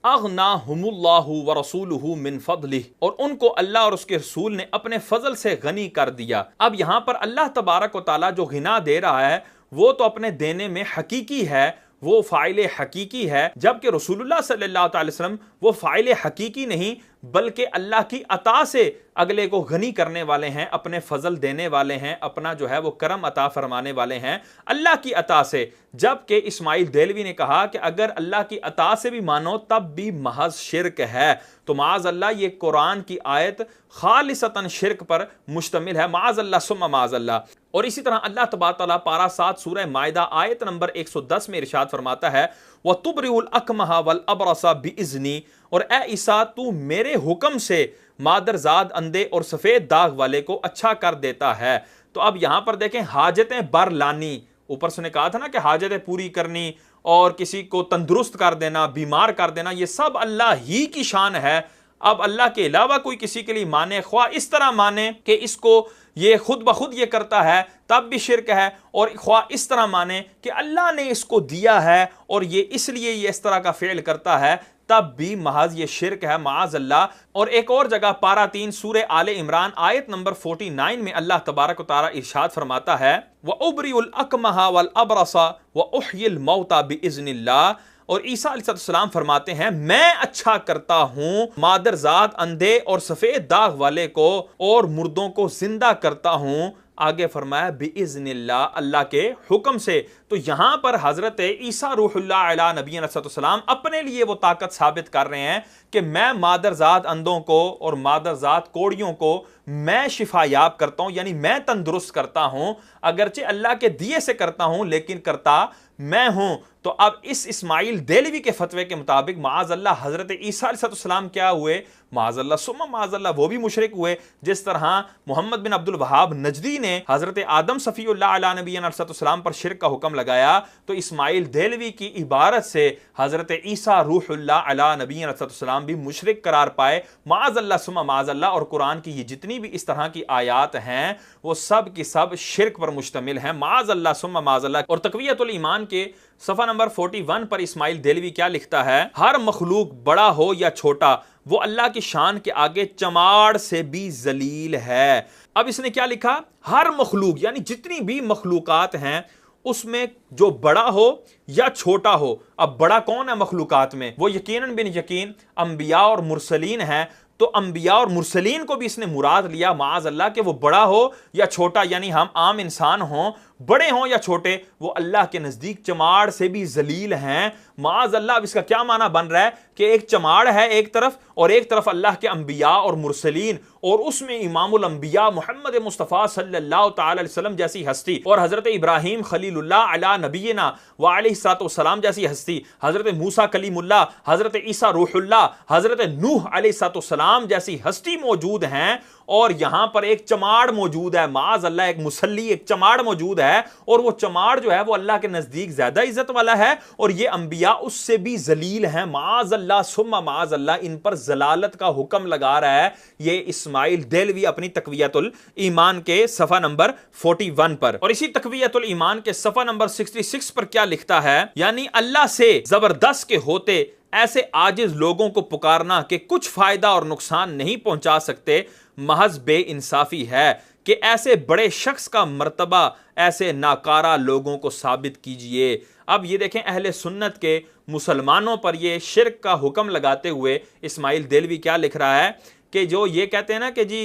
अग़नाहुमुल्लाहु व रसूलुहु मिन फज़लिह, और उनको अल्लाह और उसके रसूल ने अपने फजल से गनी कर दिया। अब यहां पर अल्लाह तबारक व ताला जो गिना दे रहा है वो तो अपने देने में हकीकी है, वो फ़ाइल हकीकी है, जबकि रसूलुल्लाह सल्लल्लाहु अलैहि वसल्लम वो फ़ाइल हकीकी नहीं बल्कि अल्लाह की अता से अगले को गनी करने वाले हैं, अपने फजल देने वाले हैं, अपना जो है वो करम अता फरमाने वाले हैं अल्लाह की अता से। जबकि इस्माइल देहलवी ने कहा कि अगर अल्लाह की अता से भी मानो तब भी महज शिर्क है। तो माज़ अल्लाह ये कुरान की आयत खालिसतन शिर्क पर मुश्तमिल है, माज़ अल्लाह सुम्मा माज़ अल्लाह। और इसी तरह अल्लाह तबारक तआला पारा 7 सूरह माइदा आयत नंबर 110 में इरशाद फरमाता है, व तुबरिउल अकमहा वल अबरसा बिइज़नी, और ए ईसा तू मेरे हुक्म से मादरजाद, अंधे और सफेद दाग वाले को अच्छा कर देता है। तो अब यहां पर देखें, हाजतें बर लानी, ऊपर से ने कहा था ना कि हाजतें पूरी करनी और किसी को तंदुरुस्त कर देना, बीमार कर देना, ये सब अल्लाह ही की शान है। अब अल्लाह के अलावा कोई किसी के लिए माने, ख्वाह इस तरह माने कि इसको ये खुद ब खुद ये करता है तब भी शिर्क है, और ख्वाह इस तरह माने कि अल्लाह ने इसको दिया है और ये इसलिए ये इस तरह का फेल करता है, तब भी महज ये शिर्क है, माज़ अल्लाह। और एक और जगह पारा 3 सूरह आले इमरान आयत नंबर 49 में अल्लाह तबारक व तआला इरशाद फरमाता है, व उबरिउल अकमहा वल अबरसा व उह्यिल मौता बिइज़्निल्लाह, और ईसा अलैहिस्सलाम फरमाते हैं मैं अच्छा करता हूं मादरजात, अंधे और सफेद दाग वाले को, और मुर्दों को जिंदा करता हूं। आगे फरमाया बिइज़्निल्लाह, अल्लाह के हुक्म से। तो यहां पर हजरत ईसा रूहुल्लाह अला नबीना सल्लल्लाहु अपने लिए वो ताकत साबित कर रहे हैं कि मैं मादरजात अंधों को और मादरजात कोड़ियों को मैं शिफायाब करता हूं, यानी मैं तंदुरुस्त करता हूं, अगरचे अल्लाह के दिए से करता हूं लेकिन करता मैं हूं। तो अब इस इस्माइल देलवी के फतवे के मुताबिक माअज़ल्लाह हजरत ईसा अलैहिस्सलाम क्या हुए, माअज़ल्लाह सुम्मा माअज़ल्लाह वो भी मुशरिक हुए। जिस तरह मोहम्मद बिन अब्दुल वहाब नजदी ने हजरत आदम सफ़ीउल्लाह अला नबीना अलैहिस्सलाम पर शिरक का हुक्म लगाया, तो इस्माइल देलवी की इबारत से हजरत ईसा रूहुल्लाह अला नबीना अलैहिस्सलाम भी मुशरिक करार पाए, माअज़ल्लाह सुम्मा माअज़ल्लाह। और कुरान की ये जितनी भी इस तरह की आयात हैं वो सब की सब शिरक पर मुश्तमिल हैं, माअज़ल्लाह सुम्मा माअज़ल्लाह। और तक़वियतुल ईमान के सफ़ा नंबर 41 पर इस्माइल देलवी क्या लिखता है, हर मखलूक बड़ा हो या छोटा वो अल्लाह की शान के आगे चमाड़ से भी जलील है। अब इसने क्या लिखा, हर मखलूक यानी जितनी भी मखलूकात हैं उसमें जो बड़ा हो या छोटा हो। अब बड़ा कौन है मखलूकात में, वो यकीनन बिन यकीन अंबिया और मुरसलीन है। तो अंबिया और मुरसलीन को भी इसने मुराद लिया, माअज़ल्लाह के वो बड़ा हो या छोटा, यानी हम आम इंसान हों, बड़े हों या छोटे, वो अल्लाह के नजदीक चमाड़ से भी जलील हैं, माअज़ल्लाह। अब इसका क्या माना बन रहा है कि एक चमाड़ है एक तरफ और एक तरफ अल्लाह के अंबिया और मुरसलीन, और उसमें इमामुल अंबिया मोहम्मद मुस्तफ़ा सल्लल्लाहु तआला अलैहि वसल्लम जैसी हस्ती, और हजरत इब्राहीम खलीलुल्लाह अला नबीना व अलैहिस्सलातु वस्सलाम जैसी हस्ती, हजरत मूसा कलीमुल्लाह, हजरत ईसा रूहुल्लाह, हजरत नूह अलैहिस्सलातु वस्सलाम जैसी हस्ती मौजूद हैं। और यहां पर एक चमाड़ मौजूद है, माअज़ल्लाह, एक मुसल्ली, एक चमाड़ मौजूद है, और वो चमाड़ जो है वो अल्लाह के नजदीक ज्यादा इज्जत वाला है, और ये अंबिया उससे भी जलील हैं, माअज़ल्लाह सुम्मा माअज़ल्लाह। इन पर जलालत का हुक्म लगा रहा है ये इस्माइल देलवी अपनी तक़वियतुल ईमान के सफ़ा नंबर 41 पर। और इसी तक़वियतुल ईमान के सफ़ा नंबर 66 पर क्या लिखता है, यानी अल्लाह से जबरदस्त के होते ऐसे आजिज लोगों को पुकारना कि कुछ फायदा और नुकसान नहीं पहुंचा सकते, महज बेइंसाफी है कि ऐसे बड़े शख्स का मर्तबा ऐसे नाकारा लोगों को साबित कीजिए। अब ये देखें, अहले सुन्नत के मुसलमानों पर ये शिरक का हुक्म लगाते हुए इस्माइल देलवी क्या लिख रहा है कि जो ये कहते हैं ना कि जी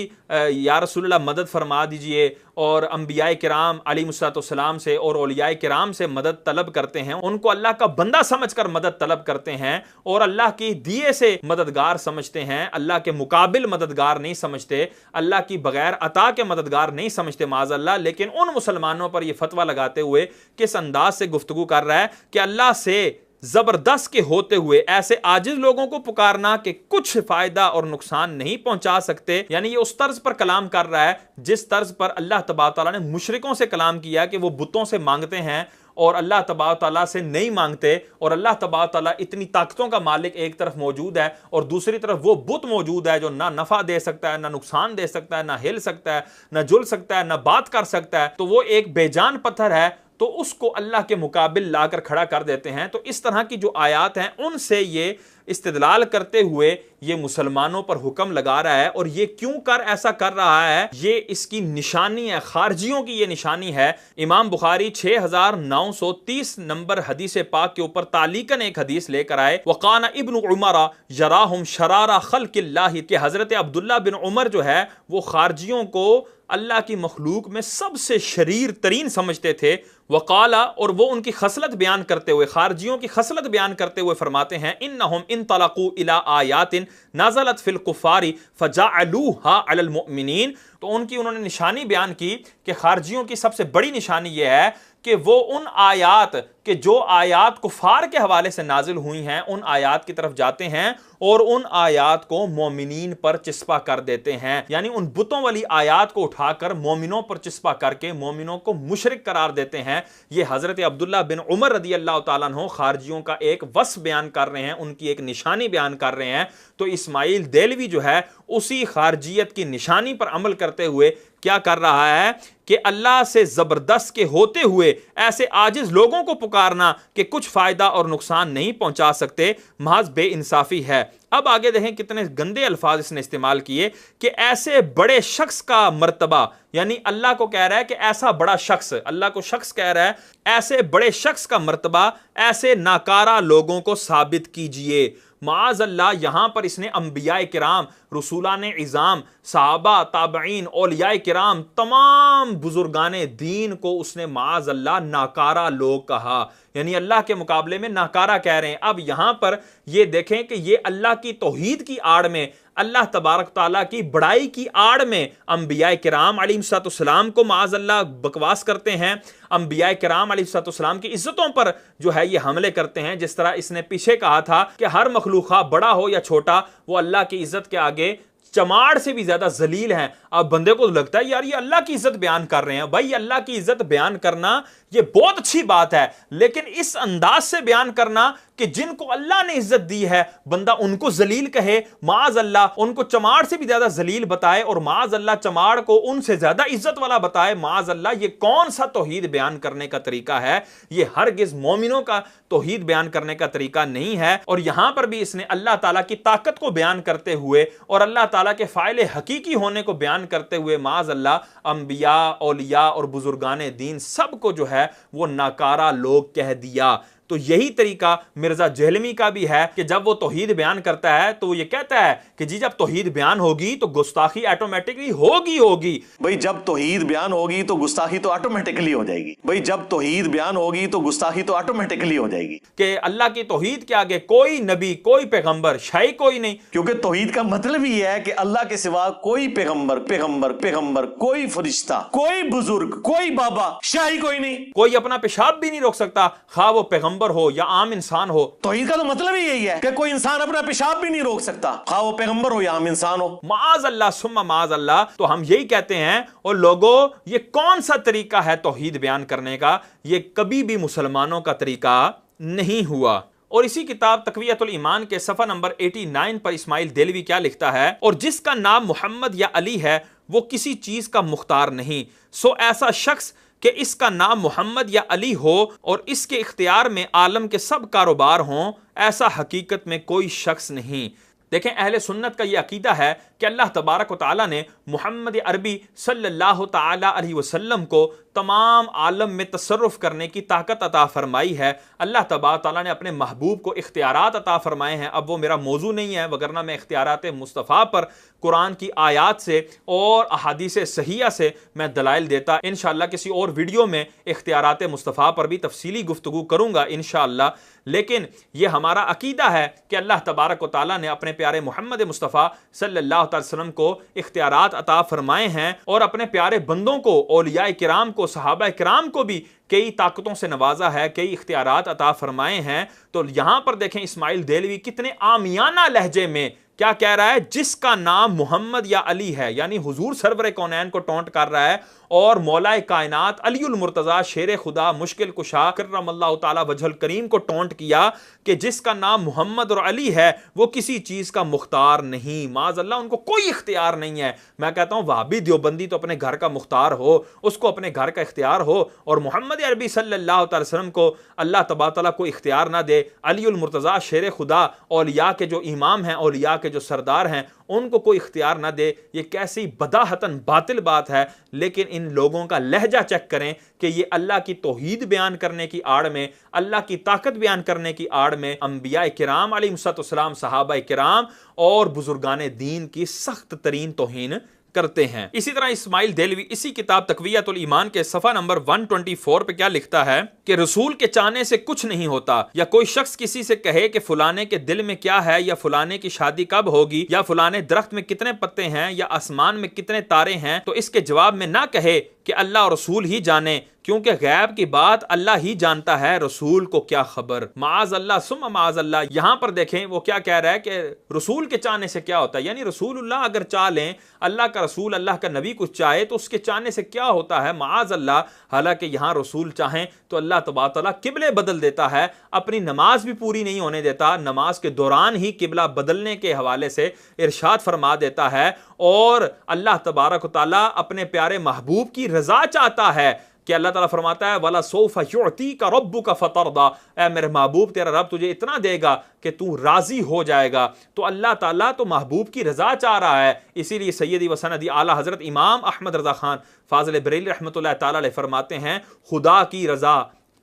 या रसूलल्लाह मदद फरमा दीजिए, और अंबियाए किराम अलैहिस्सलाम से और औलियाए किराम से मदद तलब करते हैं, उनको अल्लाह का बंदा समझकर मदद तलब करते हैं और अल्लाह की दिए से मददगार समझते हैं, अल्लाह के मुकाबिल मददगार नहीं समझते, अल्लाह की बगैर अता के मददगार नहीं समझते, माअज़ल्लाह। लेकिन उन मुसलमानों पर यह फतवा लगाते हुए किस अंदाज से गुफ्तगू कर रहा है कि अल्लाह से जबरदस्त के होते हुए ऐसे आजिज लोगों को पुकारना कि कुछ फायदा और नुकसान नहीं पहुंचा सकते, यानी ये उस तर्ज पर कलाम कर रहा है जिस तर्ज पर अल्लाह तबारक तआला ने मुशरिकों से कलाम किया कि वो बुतों से मांगते हैं और अल्लाह तबारक तआला से नहीं मांगते, और अल्लाह तबारक तआला इतनी ताकतों का मालिक एक तरफ मौजूद है और दूसरी तरफ वो बुत मौजूद है जो ना नफा दे सकता है, ना नुकसान दे सकता है, ना हिल सकता है, ना जुल सकता है, ना बात कर सकता है। तो वो एक बेजान पत्थर है, तो उसको अल्लाह के मुकाबिल लाकर खड़ा कर देते हैं। तो इस तरह की जो आयात हैं उनसे ये इस्तिदलाल करते हुए ये मुसलमानों पर हुक्म लगा रहा है। और ये क्यों कर ऐसा कर रहा है, ये इसकी निशानी है, खारजियों की ये निशानी है। इमाम बुखारी 6930 नंबर हदीस पाक के ऊपर तालीकन एक हदीस लेकर आए, वकाना इब्न उमर यराहुम शरारा खल्किल्लाह, कि हजरत अब्दुल्ला बिन उमर जो है वो खारजियों को अल्लाह की मखलूक में सबसे शरीर तरीन समझते थे। वकाला, और वो उनकी खसलत बयान करते हुए, खारजियों की खसलत बयान करते हुए फरमाते हैं, इन्नहुम इंतलकू इला आयातिन नज़लत फिल कुफारी फजअलूहा अलल मुमिनीन। तो उनकी उन्होंने निशानी बयान की कि खारजियों की सबसे बड़ी निशानी यह है कि वो उन आयात के जो आयात कुफार के हवाले से नाजिल हुई हैं उन आयात की तरफ जाते हैं और उन आयात को मोमिनीन पर चिस्पा कर देते हैं, यानी उन बुतों वाली आयात को उठाकर मोमिनों पर चिस्पा करके मोमिनों को मुशरिक करार देते हैं। ये हजरत अब्दुल्ला बिन उमर रदी अल्लाह तआला अन्हु खारजियों का एक वस्फ बयान कर रहे हैं, उनकी एक निशानी बयान कर रहे हैं। तो इस्माइल देलवी जो है उसी खारजियत की निशानी पर अमल करते हुए क्या कर रहा है कि अल्लाह से जबरदस्त के होते हुए ऐसे आजिज लोगों को पुकारना कि कुछ फायदा और नुकसान नहीं पहुंचा सकते, महज बेइंसाफी है। अब आगे देखें कितने गंदे अल्फाज इसने इस्तेमाल किए कि ऐसे बड़े शख्स का मर्तबा, यानी अल्लाह को कह रहा है कि ऐसा बड़ा शख्स, अल्लाह को शख्स कह रहा है, ऐसे बड़े शख्स का मर्तबा ऐसे नाकारा लोगों को साबित कीजिए। माअज़ल्लाह, यहां पर इसने अंबिया किराम रसूलान इज़ाम, सहाबा, ताबईन, औलियाए किराम, तमाम बुजुर्गाने दीन को उसने माज़ अल्लाह नाकारा लोग कहा, यानी अल्लाह के मुकाबले में नाकारा कह रहे हैं। अब यहां पर यह देखें कि यह अल्लाह की तौहीद की आड़ में, अल्लाह तबारक ताला की बड़ाई की आड़ में अंबिया किराम अलैहिस्सलाम को माज़ अल्लाह बकवास करते हैं, अंबिया किराम अलैहिस्सलाम की इज्जतों पर जो है ये हमले करते हैं। जिस तरह इसने पीछे कहा था कि हर मखलूका बड़ा हो या छोटा वो अल्लाह की इज्जत के आगे चमाड़ से भी ज्यादा जलील हैं। अब बंदे को लगता है यार ये अल्लाह की इज्जत बयान कर रहे हैं। भाई अल्लाह की इज्जत बयान करना ये बहुत अच्छी बात है, लेकिन इस अंदाज से बयान करना कि जिनको अल्लाह ने इज्जत दी है बंदा उनको जलील कहे, माज अल्लाह उनको चमाड़ से भी ज्यादा जलील बताए और माज अल्लाह चमाड़ को उनसे ज्यादा इज्जत वाला बताए, माज अल्लाह, ये कौन सा तौहीद बयान करने का तरीका है? ये हरगिज मोमिनों का तौहीद बयान करने का तरीका नहीं है। और यहां पर भी इसने अल्लाह ताला की ताकत को बयान करते हुए और अल्लाह ताला के फाइल हकीकी होने को बयान करते हुए माज अल्लाह अंबिया, औलिया और बुजुर्गाने दीन सबको जो है वो नाकारा लोग कह दिया। तो यही तरीका मिर्जा जहलमी का भी है कि जब वो तौहीद बयान करता है तो ये कहता है कि जी जब तौहीद बयान होगी तो गुस्ताखी ऑटोमेटिकली होगी। भाई जब तौहीद बयान होगी तो गुस्ताखी तो ऑटोमेटिकली हो जाएगी। भाई जब तौहीद बयान होगी तो गुस्ताखी तो ऑटोमेटिकली हो जाएगी कि अल्लाह की तौहीद के आगे कोई नबी, कोई पैगंबर, शाही कोई नहीं, क्योंकि तौहीद का मतलब ही है कि अल्लाह के सिवा कोई पैगंबर, कोई फरिश्ता, कोई बुजुर्ग, कोई बाबा, शाही कोई नहीं, कोई अपना पेशाब भी नहीं रोक सकता, खा वो पैगंबर हो या आम इंसान हो। तौहीद का तो मतलब ही यही है कि कोई इंसान अपना पेशाब भी नहीं रोक सकता, खा वो पैगंबर हो या आम इंसान हो। माज अल्लाह सुम्मा माज अल्लाह। तो हम यही कहते हैं और लोगों, ये कौन सा तरीका है तौहीद बयान करने का? ये कभी भी मुसलमानों का तरीका नहीं हुआ। और इसी किताब तक़वियतुल ईमान के सफ़ा नंबर 89 पर इस्माइल देलवी क्या लिखता है, और जिसका नाम मोहम्मद या अली है वो किसी चीज का मुख्तार नहीं, सो ऐसा शख्स कि इसका नाम मोहम्मद या अली हो और इसके इख्तियार में आलम के सब कारोबार हों, ऐसा हकीकत में कोई शख्स नहीं। देखें, अहले सुन्नत का यह अकीदा है कि अल्लाह तबारक व तआला ने मुहम्मद अरबी सल्लल्लाहु तआला अलैहि वसल्लम को तमाम आलम में तसर्रुफ़ करने की ताकत अता फरमाई है। अल्लाह तबारक तआला ने अपने महबूब को इख्तियारात अता फरमाए हैं। अब वो मेरा मौजू नहीं है, वगरना मैं इख्तियारात मुस्तफ़ा पर कुरान की आयात से और अहादीस सहिया से मैं दलाइल देता। इंशाअल्लाह किसी और वीडियो में इख्तियारात मुस्तफ़ा पर भी तफसीली गुफ्तगू करूँगा इंशाअल्लाह। लेकिन ये हमारा अकीदा है कि अल्लाह तबारक व तआला ने अपने प्यारे मोहम्मद मुस्तफ़ा सल्लल्लाहु अलैहि वसल्लम को इख्तियारात अता फरमाए हैं और अपने प्यारे बंदों को, औलिया किराम को, सहाबा किराम को भी कई ताकतों से नवाजा है, कई इख्तियारात अता फरमाए हैं। तो यहां पर देखें इस्माइल देलवी कितने आमियाना लहजे में क्या कह रहा है, जिसका नाम मोहम्मद या अली है, यानी हुजूर सरवर कौनैन को टॉन्ट कर रहा है और मौलाए कायनात अलीउल मुर्तज़ा शेर खुदा मुश्किल कुशा करमल्लाहु ताला वजहल करीम को टॉन्ट किया कि जिसका नाम मोहम्मद और अली है वो किसी चीज़ का मुख्तार नहीं। माज़ अल्लाह, उनको कोई इख्तियार नहीं है। मैं कहता हूँ वहाबी देवबंदी तो अपने घर का मुख्तार हो, उसको अपने घर का इख्तियार हो, और मोहम्मद अरबी सल्लल्लाहु अलैहि वसल्लम को अल्लाह तबारक तआला को इख्तियार ना दे। अलीउल मुर्तज़ा शेर खुदा, औलिया के जो इमाम हैं, औलिया के जो सरदार हैं, उनको कोई इख्तियार ना दे, ये कैसी बदाहतन बातिल बात है। लेकिन इन लोगों का लहजा चेक करें कि ये अल्लाह की तौहीद बयान करने की आड़ में, अल्लाह की ताकत बयान करने की आड़ में अंबिया किराम अलैहिस्सलाम, सहाबा किराम और बुजुर्गाने दीन की सख्त तरीन तौहीन करते हैं। इसी तरह इस्माइल देलवी इसी किताब तक़वियतुल ईमान के सफ़ा नंबर 124 पे क्या लिखता है कि रसूल के चाहने से कुछ नहीं होता, या कोई शख्स किसी से कहे कि फलाने के दिल में क्या है, या फलाने की शादी कब होगी, या फलाने दरख्त में कितने पत्ते हैं, या आसमान में कितने तारे हैं, तो इसके जवाब में ना कहे कि अल्लाह और रसूल ही जाने, क्योंकि गैब की बात अल्लाह ही जानता है, रसूल को क्या खबर। माज अल्लाह सुम्मा माज अल्लाह। यहां पर देखें वो क्या कह रहा है कि रसूल के चाहने से क्या होता है, यानी रसूलुल्लाह अगर चाह लें, अल्लाह का रसूल, अल्लाह का नबी कुछ चाहे तो उसके चाहने से क्या होता है, माज अल्लाह। हालांकि यहां रसूल चाहें तो अल्लाह तबारक तआला किबले बदल देता है, अपनी नमाज भी पूरी नहीं होने देता, नमाज के दौरान ही किबला बदलने के हवाले से इरशाद फरमा देता है। और अल्लाह तबारक तआला अपने प्यारे महबूब की रजा चाहता है कि अल्लाह ताला फरमाता है वला सौफा युअतीका रब्बुका फतरदा, ऐ मेरे महबूब तेरा रब तुझे इतना देगा कि तू राजी हो जाएगा। तो अल्लाह ताला तो महबूब की रजा चाह रहा है। इसीलिए सैयदी व सनदी आला हजरत इमाम अहमद रजा खान फाज़िल बरेली रहमतुल्लाह ताला अलैह फरमाते हैं, खुदा की रजा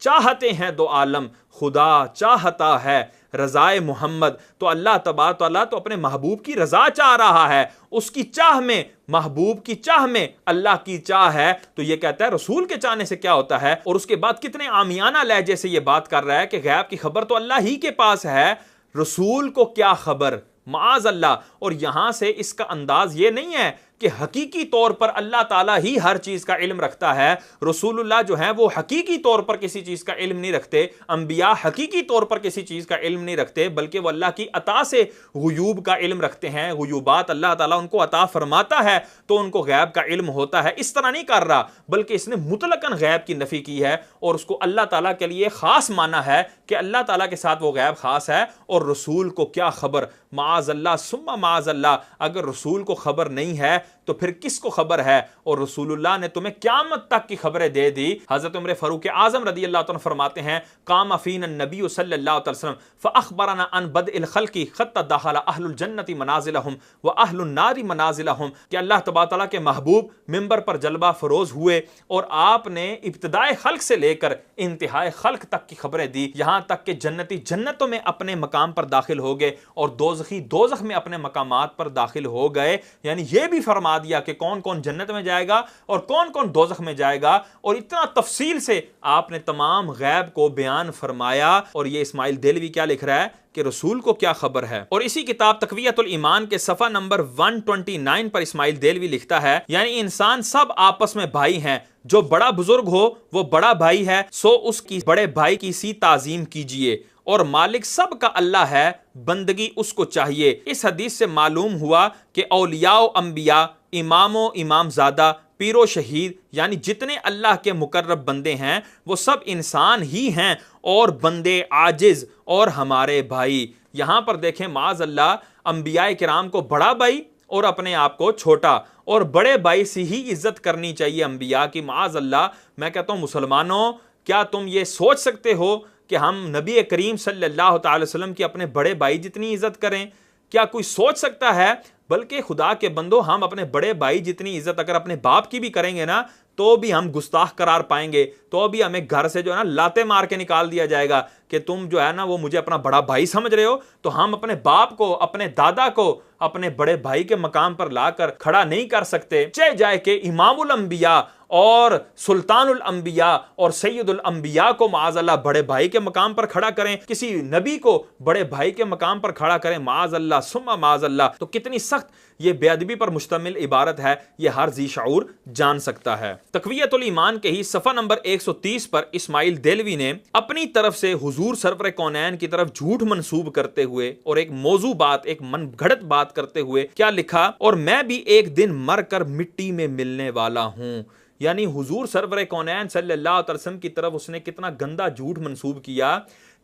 चाहते हैं दो आलम, खुदा चाहता है रज़ाए मोहम्मद। तो अल्लाह तबारक व तआला तो अपने महबूब की रज़ा चाह रहा है, उसकी चाह में, महबूब की चाह में अल्लाह की चाह है। तो ये कहता है रसूल के चाहने से क्या होता है, और उसके बाद कितने आमियाना लहजे से ये बात कर रहा है कि गैब की खबर तो अल्लाह ही के पास है, रसूल को क्या खबर, माज़ अल्लाह। और यहां से इसका अंदाज ये नहीं है कि हकीकी तौर पर अल्लाह ताला ही हर चीज का इल्म रखता है। रसूलुल्लाह जो है वो हकीकी तौर पर किसी चीज का इल्म नहीं रखते, अंबिया हकीकी तौर पर किसी चीज का इल्म नहीं रखते, बल्कि वो अल्लाह की अता से गुयूब का इल्म रखते हैं। गुयूबात अल्लाह ताला उनको अता फरमाता है तो उनको गैब का इल्म होता है। इस तरह नहीं कर रहा, बल्कि इसने मुतलकन गैब की नफी की है और उसको अल्लाह ताला के लिए खास माना है कि अल्लाह ताला के साथ वो गैब खास है और रसूल को क्या खबर, माज़ अल्लाह सुम्मा माज़ अल्लाह। अगर रसूल को खबर नहीं है तो फिर किसको खबर है, और रसूलुल्लाह ने तुम्हें क़यामत तक की खबरें दे दी। हजरत उमर फारूक आज़म रदी अल्लाह तआला फरमाते हैं, कामा फ़ीना नबी सल्लल्लाहु अलैहि वसल्लम फ़अख़बरना अन बदइल ख़ल्क़ि हत्ता दख़ला अहलुल जन्नति मनाज़िलहुम व अहलुन नारि मनाज़िलहुम, कि अल्लाह तबारक व तआला के महबूब मिंबर पर जलवा फरोज हुए और आपने इब्तिदाए खल्क़ से लेकर इंतहाए खल्क़ तक की खबरें दी, यहां तक कि जन्नती जन्नतों में अपने मकाम पर दाखिल हो गए और दोज़खी दोज़ख में अपने मकामात पर दाखिल हो गए। यानी यह भी फरमा दिया कि कौन कौन जन्नत में जाएगा और कौन कौन दोज़ख में जाएगा, और इतना तफसील से आपने तमाम गैब को बयान फरमाया। और ये इस्माइल देलवी क्या लिख रहा है कि रसूल को क्या खबर है। और इसी किताब तक़वियतुल ईमान के सफ़ा नंबर 129 पर इस्माइल देलवी लिखता है, यानी इंसान सब आपस में भाई हैं, जो बड़ा बुजुर्ग हो वो बड़ा भाई है, सो उसकी बड़े भाई की सी ताज़ीम कीजिए, और मालिक सब का अल्लाह है, बंदगी उसको चाहिए। इस हदीस से मालूम हुआ कि औलियाओ अंबिया, इमामो इमामजादा, पीरो शहीद, यानी जितने अल्लाह के मुकर्रब बंदे हैं वो सब इंसान ही हैं और बंदे आजिज और हमारे भाई। यहां पर देखें माज़ अल्लाह, अंबिया किराम को बड़ा भाई और अपने आप को छोटा, और बड़े भाई से ही इज्जत करनी चाहिए अंबिया की। माज़ अल्लाह, मैं कहता हूं मुसलमानों, क्या तुम ये सोच सकते हो कि हम नबी करीम सल्लल्लाहु अलैहि वसल्लम की अपने बड़े भाई जितनी इज्जत करें? क्या कोई सोच सकता है? बल्कि खुदा के बंदो, हम अपने बड़े भाई जितनी इज्जत अगर अपने बाप की भी करेंगे ना तो भी हम गुस्ताख करार पाएंगे, तो भी हमें घर से जो है ना लाते मार के निकाल दिया जाएगा कि तुम जो है ना वो मुझे अपना बड़ा भाई समझ रहे हो। तो हम अपने बाप को, अपने दादा को अपने बड़े भाई के मकाम पर लाकर खड़ा नहीं कर सकते। चाहे जाए कि इमामुल अंबिया और सुल्तानुल अंबिया और सैयदुल अंबिया को माज़ अल्लाह बड़े भाई के मकाम पर खड़ा करें, किसी नबी को बड़े भाई के मकाम पर खड़ा करें, माज़ अल्लाह सुम्मा माज़ अल्लाह। तो कितनी सख्त ये बेअदबी पर मुश्तमिल इबारत है, ये हर जी शऊर जान सकता है। तक़वियतुल ईमान के ही सफ़ा नंबर 130 पर इस्माइल देलवी ने अपनी तरफ से हुजूर सरवर कौनैन की तरफ झूठ मंसूब करते हुए और एक मौजू बात, एक मनगढ़ंत बात करते हुए क्या लिखा, और मैं भी एक दिन मर कर मिट्टी में मिलने वाला हूं। यानी हुजूर सरवर कौनैन सल्लल्लाहु अलैहि वसल्लम की तरफ उसने कितना गंदा झूठ मंसूब किया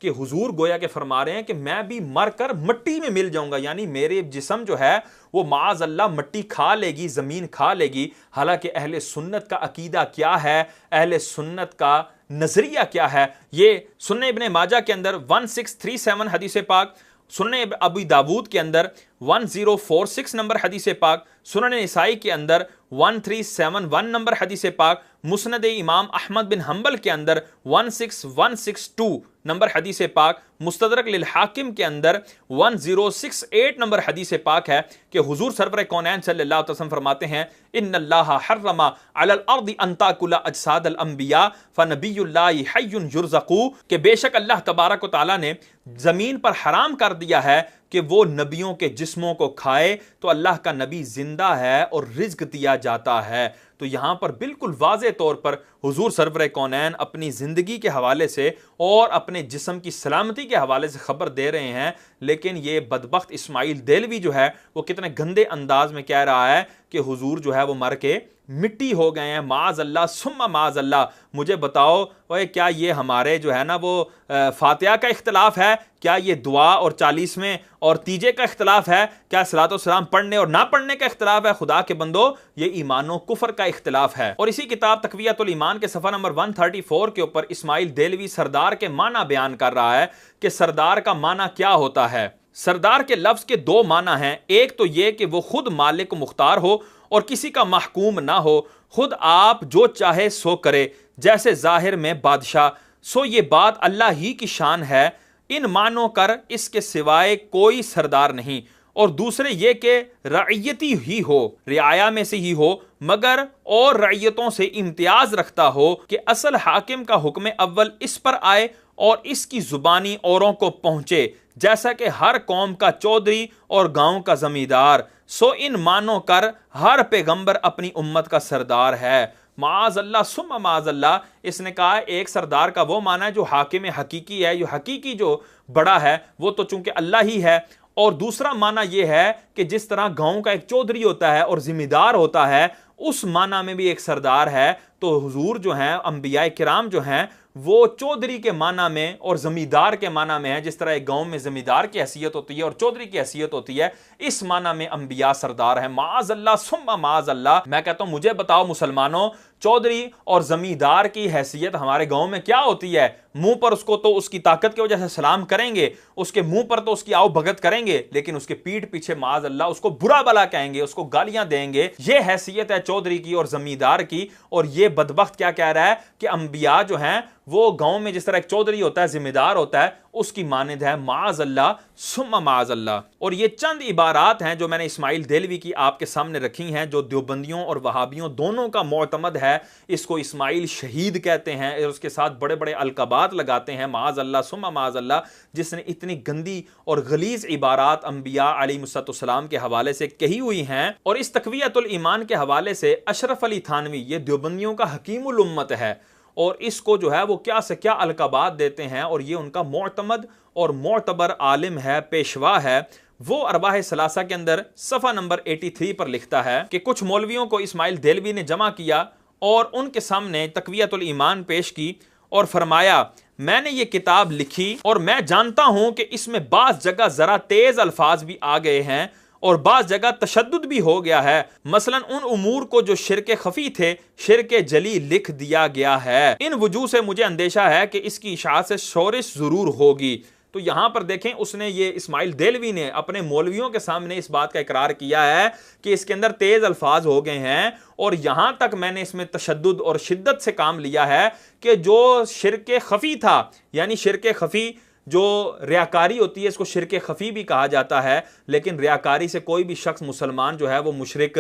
कि हुजूर गोया के फरमा रहे हैं कि मैं भी मर कर मिट्टी में मिल जाऊंगा, यानी मेरे जिस्म जो है वो माज़ अल्लाह मिट्टी खा लेगी, ज़मीन खा लेगी। हालांकि अहले सुन्नत का अकीदा क्या है, अहले सुन्नत का नजरिया क्या है, ये सुन्नह इब्ने माजा के अंदर 1637 हदीस पाक, सुन्नह अबू दाऊद के अंदर 1046 नंबर हदीस पाक, सुनन निसाई के अंदर 1371 नंबर हदीस पाक, मुस्नद इमाम अहमद बिन हम्बल के अंदर 16162 नंबर हदीस पाक, मुस्तदरक लिल हाकिम के अंदर 1068 नंबर हदीस पाक है कि हुजूर सरवर कौनैन सल्लल्लाहु अलैहि वसल्लम फरमाते हैं, इन्नल्लाह हर्रमा अलल अर्दि अन ताकुला अजसादल अंबिया फनबियुल्लाहि हय्युन युरज़क़ू, कि बेशक अल्लाह तबारक व तआला ने जमीन पर हराम कर दिया है कि वो नबियों के जिस्मों को खाए, तो अल्लाह का नबी जिंदा है और रिज्क दिया जाता है। तो यहाँ पर बिल्कुल वाज़े तौर पर हुजूर सरवर कौनैन अपनी ज़िंदगी के हवाले से और अपने जिस्म की सलामती के हवाले से ख़बर दे रहे हैं। लेकिन ये बदबख्त इस्माइल देलवी जो है वो कितने गंदे अंदाज में कह रहा है कि हुजूर जो है वो मर के मिट्टी हो गए हैं, माज़ अल्लाह सुम्मा माज़ अल्लाह। मुझे बताओ ओए, क्या ये हमारे जो है ना वो फातिहा का इख्तलाफ है? क्या ये दुआ और 40वें और तीजे का इख्तलाफ है? क्या सलातो सलाम पढ़ने और ना पढ़ने का इख्तलाफ है? खुदा के बंदो, ये ईमान और कुफर का इख्तलाफ है। और इसी किताब तक़वियतुल ईमान के सफ़ा नंबर 134 के ऊपर इस्माइल देलवी सरदार के माना बयान कर रहा है कि सरदार का माना क्या होता है। सरदार के लफ्ज़ के दो माना हैं, एक तो ये कि वो खुद मालिक मुख्तार हो और किसी का महकूम ना हो, खुद आप जो चाहे सो करे, जैसे जाहिर में बादशाह। सो ये बात अल्लाह ही की शान है, इन मानो कर इसके सिवाय कोई सरदार नहीं। और दूसरे ये कि रइयती ही हो, रियाया में से ही हो, मगर और रइयतों से इम्तियाज रखता हो कि असल हाकिम का हुक्म अव्वल इस पर आए और इसकी जुबानी औरों को पहुंचे, जैसा कि हर कौम का चौधरी और गांव का जमींदार। सो इन मानो कर हर पैगंबर अपनी उम्मत का सरदार है। माज़अल्लाह सुम्मा माज़अल्लाह, इसने कहा एक सरदार का वो माना है जो हाकिम हकीकी है, जो हकीकी जो बड़ा है वो तो चूंकि अल्लाह ही है। और दूसरा माना यह है कि जिस तरह गांव का एक चौधरी होता है और जिम्मेदार होता है, उस माना में भी एक सरदार है। तो हुजूर जो हैं, अंबिया किराम जो हैं, वो चौधरी के माना में और जमींदार के माना में है। जिस तरह एक गांव में जमींदार की हैसियत होती है और चौधरी की हैसियत होती है, इस माना में अंबिया सरदार है। माज़अल्लाह सुम्मा माज़अल्लाह। मैं कहता हूं मुझे बताओ मुसलमानों, चौधरी और जमींदार की हैसियत हमारे गांव में क्या होती है? मुंह पर उसको तो उसकी ताकत की वजह से सलाम करेंगे, उसके मुंह पर तो उसकी आओ भगत करेंगे, लेकिन उसके पीठ पीछे माज़अल्लाह उसको बुरा भला कहेंगे, उसको गालियां देंगे। यह हैसियत है चौधरी की और जमींदार की। और यह बदबख्त क्या कह रहा है कि अंबिया जो हैं वो गांव में जिस तरह एक चौधरी होता है, जिम्मेदार होता है, उसकी मानिंद है। माज़अल्लाह सुम्मा माज़अल्लाह। और ये चंद इबारात हैं जो मैंने इस्माइल देलवी की आपके सामने रखी हैं, जो देवबंदियों और वहाबियों दोनों का मोतमद है। इसको इस्माइल शहीद कहते हैं और उसके साथ बड़े बड़े अलकबात लगाते हैं। माज़अल्लाह सुम्मा माज़अल्लाह, जिसने इतनी गंदी और गलीज इबारात अंबिया अलैहिस्सलाम के हवाले से कही हुई हैं। और इस तक़वियतुल ईमान के हवाले से अशरफ अली थानवी, ये देवबंदियों का हकीमुल उम्मत है, और इसको जो है वो क्या से क्या अलकाबात देते हैं। और ये उनका मोतमद और मोतबर आलिम है, पेशवा है। वो अरवाह सलासा के अंदर सफ़ा नंबर 83 पर लिखता है कि कुछ मौलवियों को इस्माइल देलवी ने जमा किया और उनके सामने तक़वियतुल ईमान पेश की और फरमाया, मैंने ये किताब लिखी और मैं जानता हूं कि इसमें बाज़ जगह ज़रा तेज़ अल्फाज भी आ गए हैं और बाज़ जगह तशद्दुद भी हो गया है। मसलन उन उमूर को जो शिरके खफी थे, शिरके जली लिख दिया गया है। इन वजूह से मुझे अंदेशा है कि इसकी इशाअत से शोरिश जरूर होगी। तो यहां पर देखें, उसने ये इस्माइल देलवी ने अपने मौलवियों के सामने इस बात का इकरार किया है कि इसके अंदर तेज अल्फाज हो गए हैं। और यहां तक मैंने इसमें तशद्दुद और शिद्दत से काम लिया है कि जो शिरके खफी था, यानी शिरके खफी जो रियाकारी होती है, इसको शिरके खफी भी कहा जाता है। लेकिन रियाकारी से कोई भी शख्स मुसलमान जो है वो मुशरिक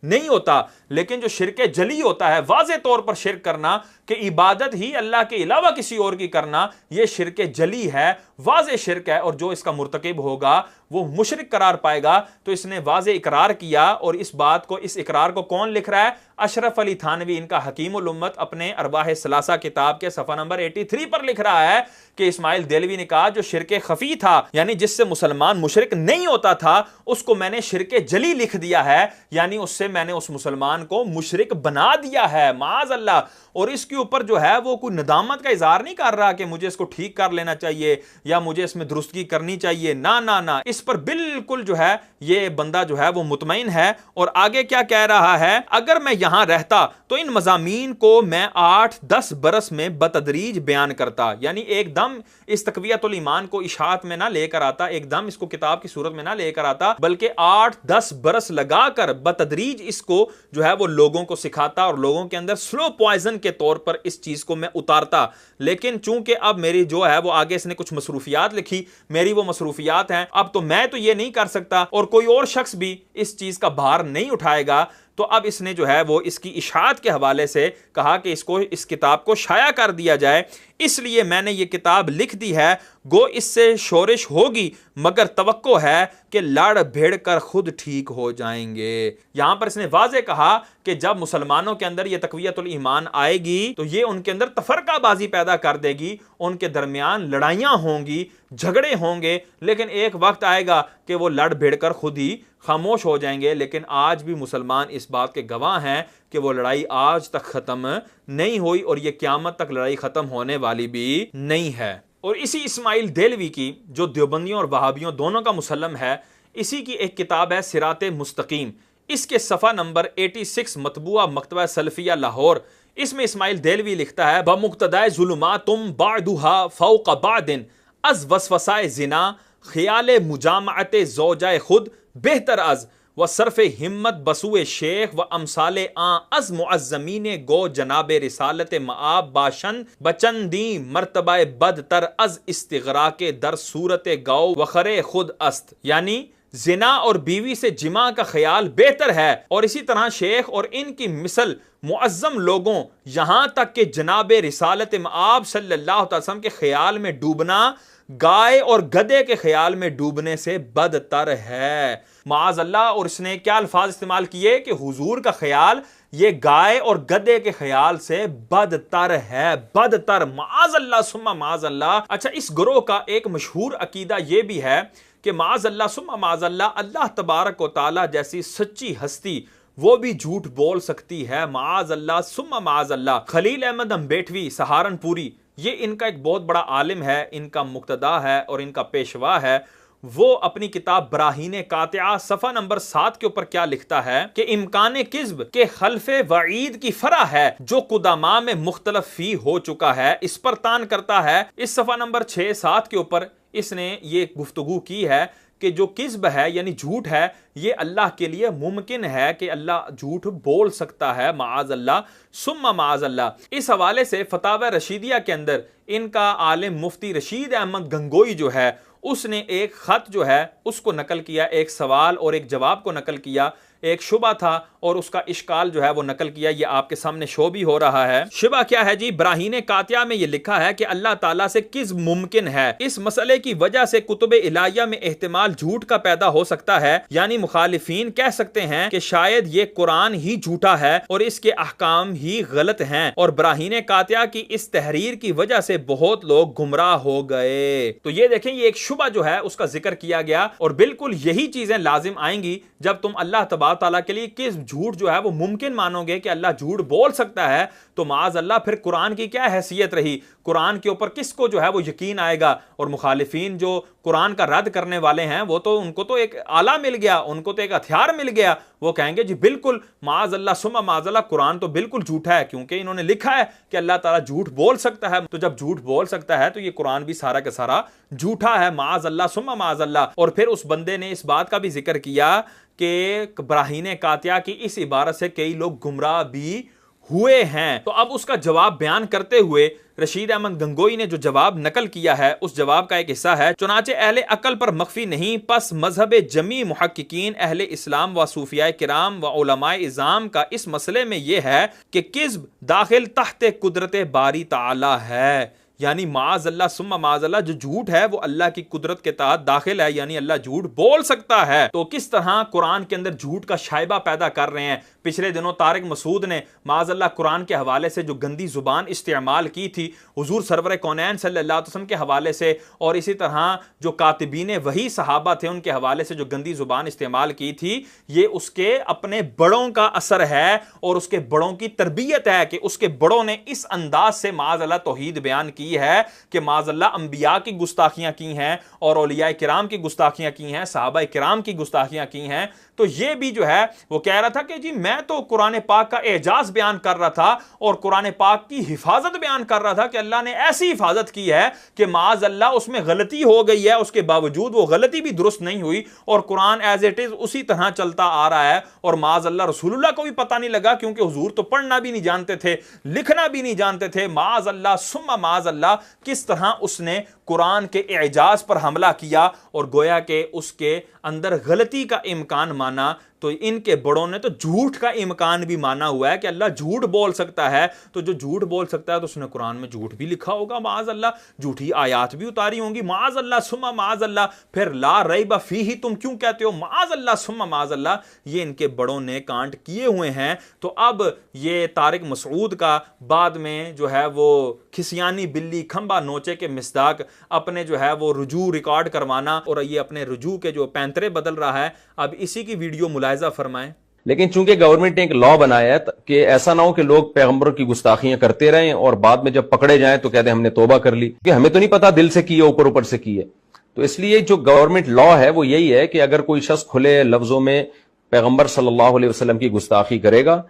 नहीं होता। लेकिन जो शिरके जली होता है, वाज़े तौर पर शिरक करना कि इबादत ही अल्लाह के अलावा किसी और की करना, यह शिरके जली है, वाज़े शिरक है। और जो इसका मुर्तकिब होगा वो मुशरिक करार पाएगा। तो इसने वाज़े इकरार किया। और इस बात को, इस इकरार को कौन लिख रहा है? अशरफ अली थानवी, इनका हकीमुल उम्मत, अपने अरवाह सलासा किताब के सफ़ा नंबर 83 पर लिख रहा है कि इस्माइल देलवी ने कहा जो शिरके खफी था, यानी जिससे मुसलमान मुशरिक नहीं होता था, उसको मैंने शिरके जली लिख दिया है, यानी उससे मैंने उस मुसलमान को मुशरिक बना दिया है। माज़अल्लाह। और इसके ऊपर जो है वो कोई नदामत का इजहार नहीं कर रहा कि मुझे इसको ठीक कर लेना चाहिए या मुझे इसमें दुरुस्तगी करनी चाहिए। ना ना ना, इस पर बिल्कुल जो है ये बंदा जो है वो मुतमईन है। और आगे क्या कह रहा है, अगर मैं यहां रहता तो इन मज़ामीन को मैं 8-10 बरस में बतदरीज बयान करता। यानी एकदम इस तक़वियतुल ईमान को इशाअत में ना लेकर आता, एकदम इसको किताब की सूरत में ना लेकर आता, बल्कि 8-10 बरस लगाकर बतदरीज इसको जो है वो लोगों को सिखाता और लोगों के अंदर स्लो पॉइजन के तौर पर इस चीज को मैं उतारता। लेकिन चूंकि अब मेरी जो है वो आगे इसने कुछ मसरूफियात लिखी, मेरी वो मसरूफियात हैं, अब तो मैं तो ये नहीं कर सकता और कोई और शख्स भी इस चीज का भार नहीं उठाएगा। तो अब इसने जो है वो इसकी इशाअत के हवाले से कहा कि इसको, इस किताब को शाया कर दिया जाए, इसलिए मैंने ये किताब लिख दी है। गो इससे शोरिश होगी, मगर तवक्को है कि लड़ भिड़ कर खुद ठीक हो जाएंगे। यहां पर इसने वाज़े कहा कि जब मुसलमानों के अंदर ये तक़वियतुल ईमान आएगी तो ये उनके अंदर तफरकाबाजी पैदा कर देगी, उनके दरमियान लड़ाइयां होंगी, झगड़े होंगे, लेकिन एक वक्त आएगा कि वो लड़ भिड़ कर खुद ही खामोश हो जाएंगे। लेकिन आज भी मुसलमान इस बात के गवाह हैं कि वो लड़ाई आज तक ख़त्म नहीं हुई और ये क़यामत तक लड़ाई ख़त्म होने वाली भी नहीं है। और इसी इस्माइल देलवी की, जो देवबंदियों और वहाबियों दोनों का मुसल्लम है, इसी की एक किताब है सिराते मुस्तकीम। इसके सफ़ा नंबर 86 मतबूआ मकतबा सल्फिया लाहौर, इसमें इस्माइल देलवी लिखता है, बमुक्तदाए ज़ुलुमातुम बादुहा फ़ौक़ बादिन अज़ वसवसाए ज़िना ख़याल मुजामअते ज़ौजाए खुद बेहतर अज़ व सरफ हिम्मत बसुए शेख व अमसाले आ अज मुअज़्ज़मीने गो जनाबे रिसालत मआब बाशन बचंदी मर्तबा बदतर अज इस्तिग़राक़े दर सूरत गौ वखरे खुद अस्त, यानी जिना और बीवी से जिमा का ख्याल बेहतर है। और इसी तरह शेख और इनकी मिसल मुअज़्ज़म लोगों यहां तक कि जनाब रिसालत मआब सल्लल्लाहु अलैहि वसल्लम के ख्याल में डूबना गाय और गधे के ख्याल में डूबने से बदतर है। माज़ अल्लाह, और इसने क्या अल्फाज इस्तेमाल किए कि हुजूर का ख्याल ये गाय और गधे के ख्याल से बदतर है, बदतर, माज़ अल्लाह सुम्मा माज़ अल्लाह। अच्छा, इस ग्रोह का एक मशहूर अकीदा यह भी है कि माज़ अल्लाह सुम्मा माज़ अल्लाह, अल्लाह तबारक व तआला जैसी सच्ची हस्ती वो भी झूठ बोल सकती है, माज़ अल्लाह सुम्मा माज़ अल्लाह। खलील अहमद अम्बेटवी सहारनपुरी, ये इनका एक बहुत बड़ा आलिम है, इनका मुक्तदा है और इनका पेशवा है। वो अपनी किताब बराहीन कातिया सफ़ा नंबर 7 के ऊपर क्या लिखता है कि इम्कान किज़्ब के खल्फे वईद की फरा है जो कुदामा में मुख्तलफ फी हो चुका है, इस पर तान करता है। इस सफ़ा नंबर 6-7 के ऊपर इसने ये गुफ्तगू की है कि जो किज़्ब है यानी झूठ है, ये अल्लाह के लिए मुमकिन है कि अल्लाह झूठ बोल सकता है, माज़ अल्लाह सुम्मा माज़ अल्लाह। इस हवाले से फतावा रशीदिया के अंदर इनका आलिम मुफ्ती रशीद अहमद गंगोई जो है उसने एक खत जो है उसको नकल किया, एक सवाल और एक जवाब को नकल किया। एक शुबा था और उसका इश्काल जो है वो नकल किया, ये आपके सामने शो भी हो रहा है। शुबा क्या है जी? बराहीन कातिया में ये लिखा है कि अल्लाह ताला से किज़्ब मुमकिन है। इस मसले की वजह से कुतुब इलाहिया में एहतिमाल झूठ का पैदा हो सकता है, यानी मुखालिफीन कह सकते हैं कि शायद ये कुरान ही झूठा है और इसके अहकाम ही गलत हैं, और बराहीन कातिया की इस तहरीर की वजह से बहुत लोग गुमराह हो गए। तो ये देखें, ये एक शुबा जो है उसका जिक्र किया गया, और बिल्कुल यही चीजें लाजिम आएंगी जब तुम अल्लाह तबारक ताला के लिए किस झूठ जो है वो मुमकिन मानोगे कि अल्लाह झूठ बोल सकता है। तो माज़ अल्लाह, फिर कुरान की क्या हैसियत रही? कुरान के ऊपर किसको जो है वो यकीन आएगा? और मुखालिफीन जो कुरान का रद्द करने वाले हैं वो तो उनको तो एक आला मिल गया, उनको तो एक हथियार मिल गया। वो कहेंगे जी बिल्कुल माज़ अल्लाह सुम्मा माज़ अल्लाह, कुरान तो बिल्कुल झूठा है क्योंकि इन्होंने लिखा है कि अल्लाह ताला झूठ बोल सकता है। तो जब झूठ बोल सकता है तो ये कुरान भी सारा का सारा झूठा है, माज़ अल्लाह सुम्मा माज़ अल्लाह। और फिर उस बंदे ने इस बात का भी जिक्र किया कि बराहीन कातिया की इस इबारत से कई लोग गुमराह भी हुए हैं। तो अब उसका जवाब बयान करते हुए रशीद अहमद गंगोई ने जो जवाब नकल किया है उस जवाब का एक हिस्सा है, चुनाचे अहले अकल पर मख्फी नहीं, पस मजहब जमी मुहक्किकीन अहले इस्लाम व सूफियाए किराम व उलमाए इज़ाम का इस मसले में यह है कि किज़्ब दाखिल तहत कुदरत बारी ताला है, यानी माज़ अल्लाह सुम्मा माज़ अल्लाह, जो झूठ है वो अल्लाह की कुदरत के तहत दाखिल है, यानी अल्लाह झूठ बोल सकता है। तो किस तरह कुरान के अंदर झूठ का शाइबा पैदा कर रहे हैं। पिछले दिनों तारिक मसूद ने माज़ अल्लाह कुरान के हवाले से जो गंदी जुबान इस्तेमाल की थी हुजूर सरवर कौनैन सल्लल्लाहु अलैहि वसल्लम के हवाले से, और इसी तरह जो कातिबीन वही सहाबा थे उनके हवाले से जो गंदी जुबान इस्तेमाल की थी, ये उसके अपने बड़ों का असर है और उसके बड़ों की तरबियत है कि उसके बड़ों ने इस अंदाज से माज़ अल्लाह तौहीद बयान की है कि माज़ अल्लाह अंबिया की गुस्ताखियां की हैं और औलिया किराम की गुस्ताखियां की हैं, सहाबा किराम की गुस्ताखियां की हैं। तो ये भी जो है वो कह रहा था कि जी मैं तो कुरान पाक का एजाज बयान कर रहा था और कुरान पाक की हिफाजत बयान कर रहा था कि अल्लाह ने ऐसी हिफाजत की है कि माज़ अल्लाह उसमें गलती हो गई है, उसके बावजूद वो गलती भी दुरुस्त नहीं हुई और कुरान एज इट इज उसी तरह चलता आ रहा है। और माज़ अल्लाह रसूलुल्लाह को भी पता नहीं लगा क्योंकि हुजूर तो पढ़ना भी नहीं जानते थे, लिखना भी नहीं जानते थे। माज़ अल्लाह सुम्मा माज़ अल्लाह, किस तरह उसने कुरान के एजाज पर हमला किया और गोया के उसके अंदर गलती का इम्कान माना। तो इनके बड़ों ने तो झूठ का इम्कान भी माना हुआ है कि अल्लाह झूठ बोल सकता है। तो जो झूठ बोल सकता है तो उसने कुरान में झूठ भी लिखा होगा, माज़ अल्लाह, झूठी आयात भी उतारी होंगी, माज़ अल्लाह सुम्मा माज़ अल्लाह। फिर ला रैब फीही तुम क्यों कहते हो, माज़ अल्लाह सुम्मा माज़ अल्लाह। ये इनके बड़ों ने कांड किए हुए हैं। तो अब ये तारिक मसूद का बाद में जो है वो खिसियानी बिल्ली खंबा नोचे के मिसदाक अपने जो है वो रुजू रिकॉर्ड करवाना और ये अपने रुजू के जो पैंतरे बदल रहा है, अब इसी की वीडियो मुलाहिजा फरमाएं। लेकिन चूंकि गवर्नमेंट ने एक लॉ बनाया है कि ऐसा ना हो कि लोग पैगंबरों की गुस्ताखियां करते रहें और बाद में जब पकड़े जाएं तो कहते हैं हमने तौबा कर ली, कि हमें तो नहीं पता दिल से की है ऊपर ऊपर से की है। तो इसलिए जो गवर्नमेंट लॉ है वो यही है कि अगर कोई शख्स खुले लफ्जों में पैगंबर सल्लल्लाहु अलैहि वसल्लम की गुस्ताखी करेगा,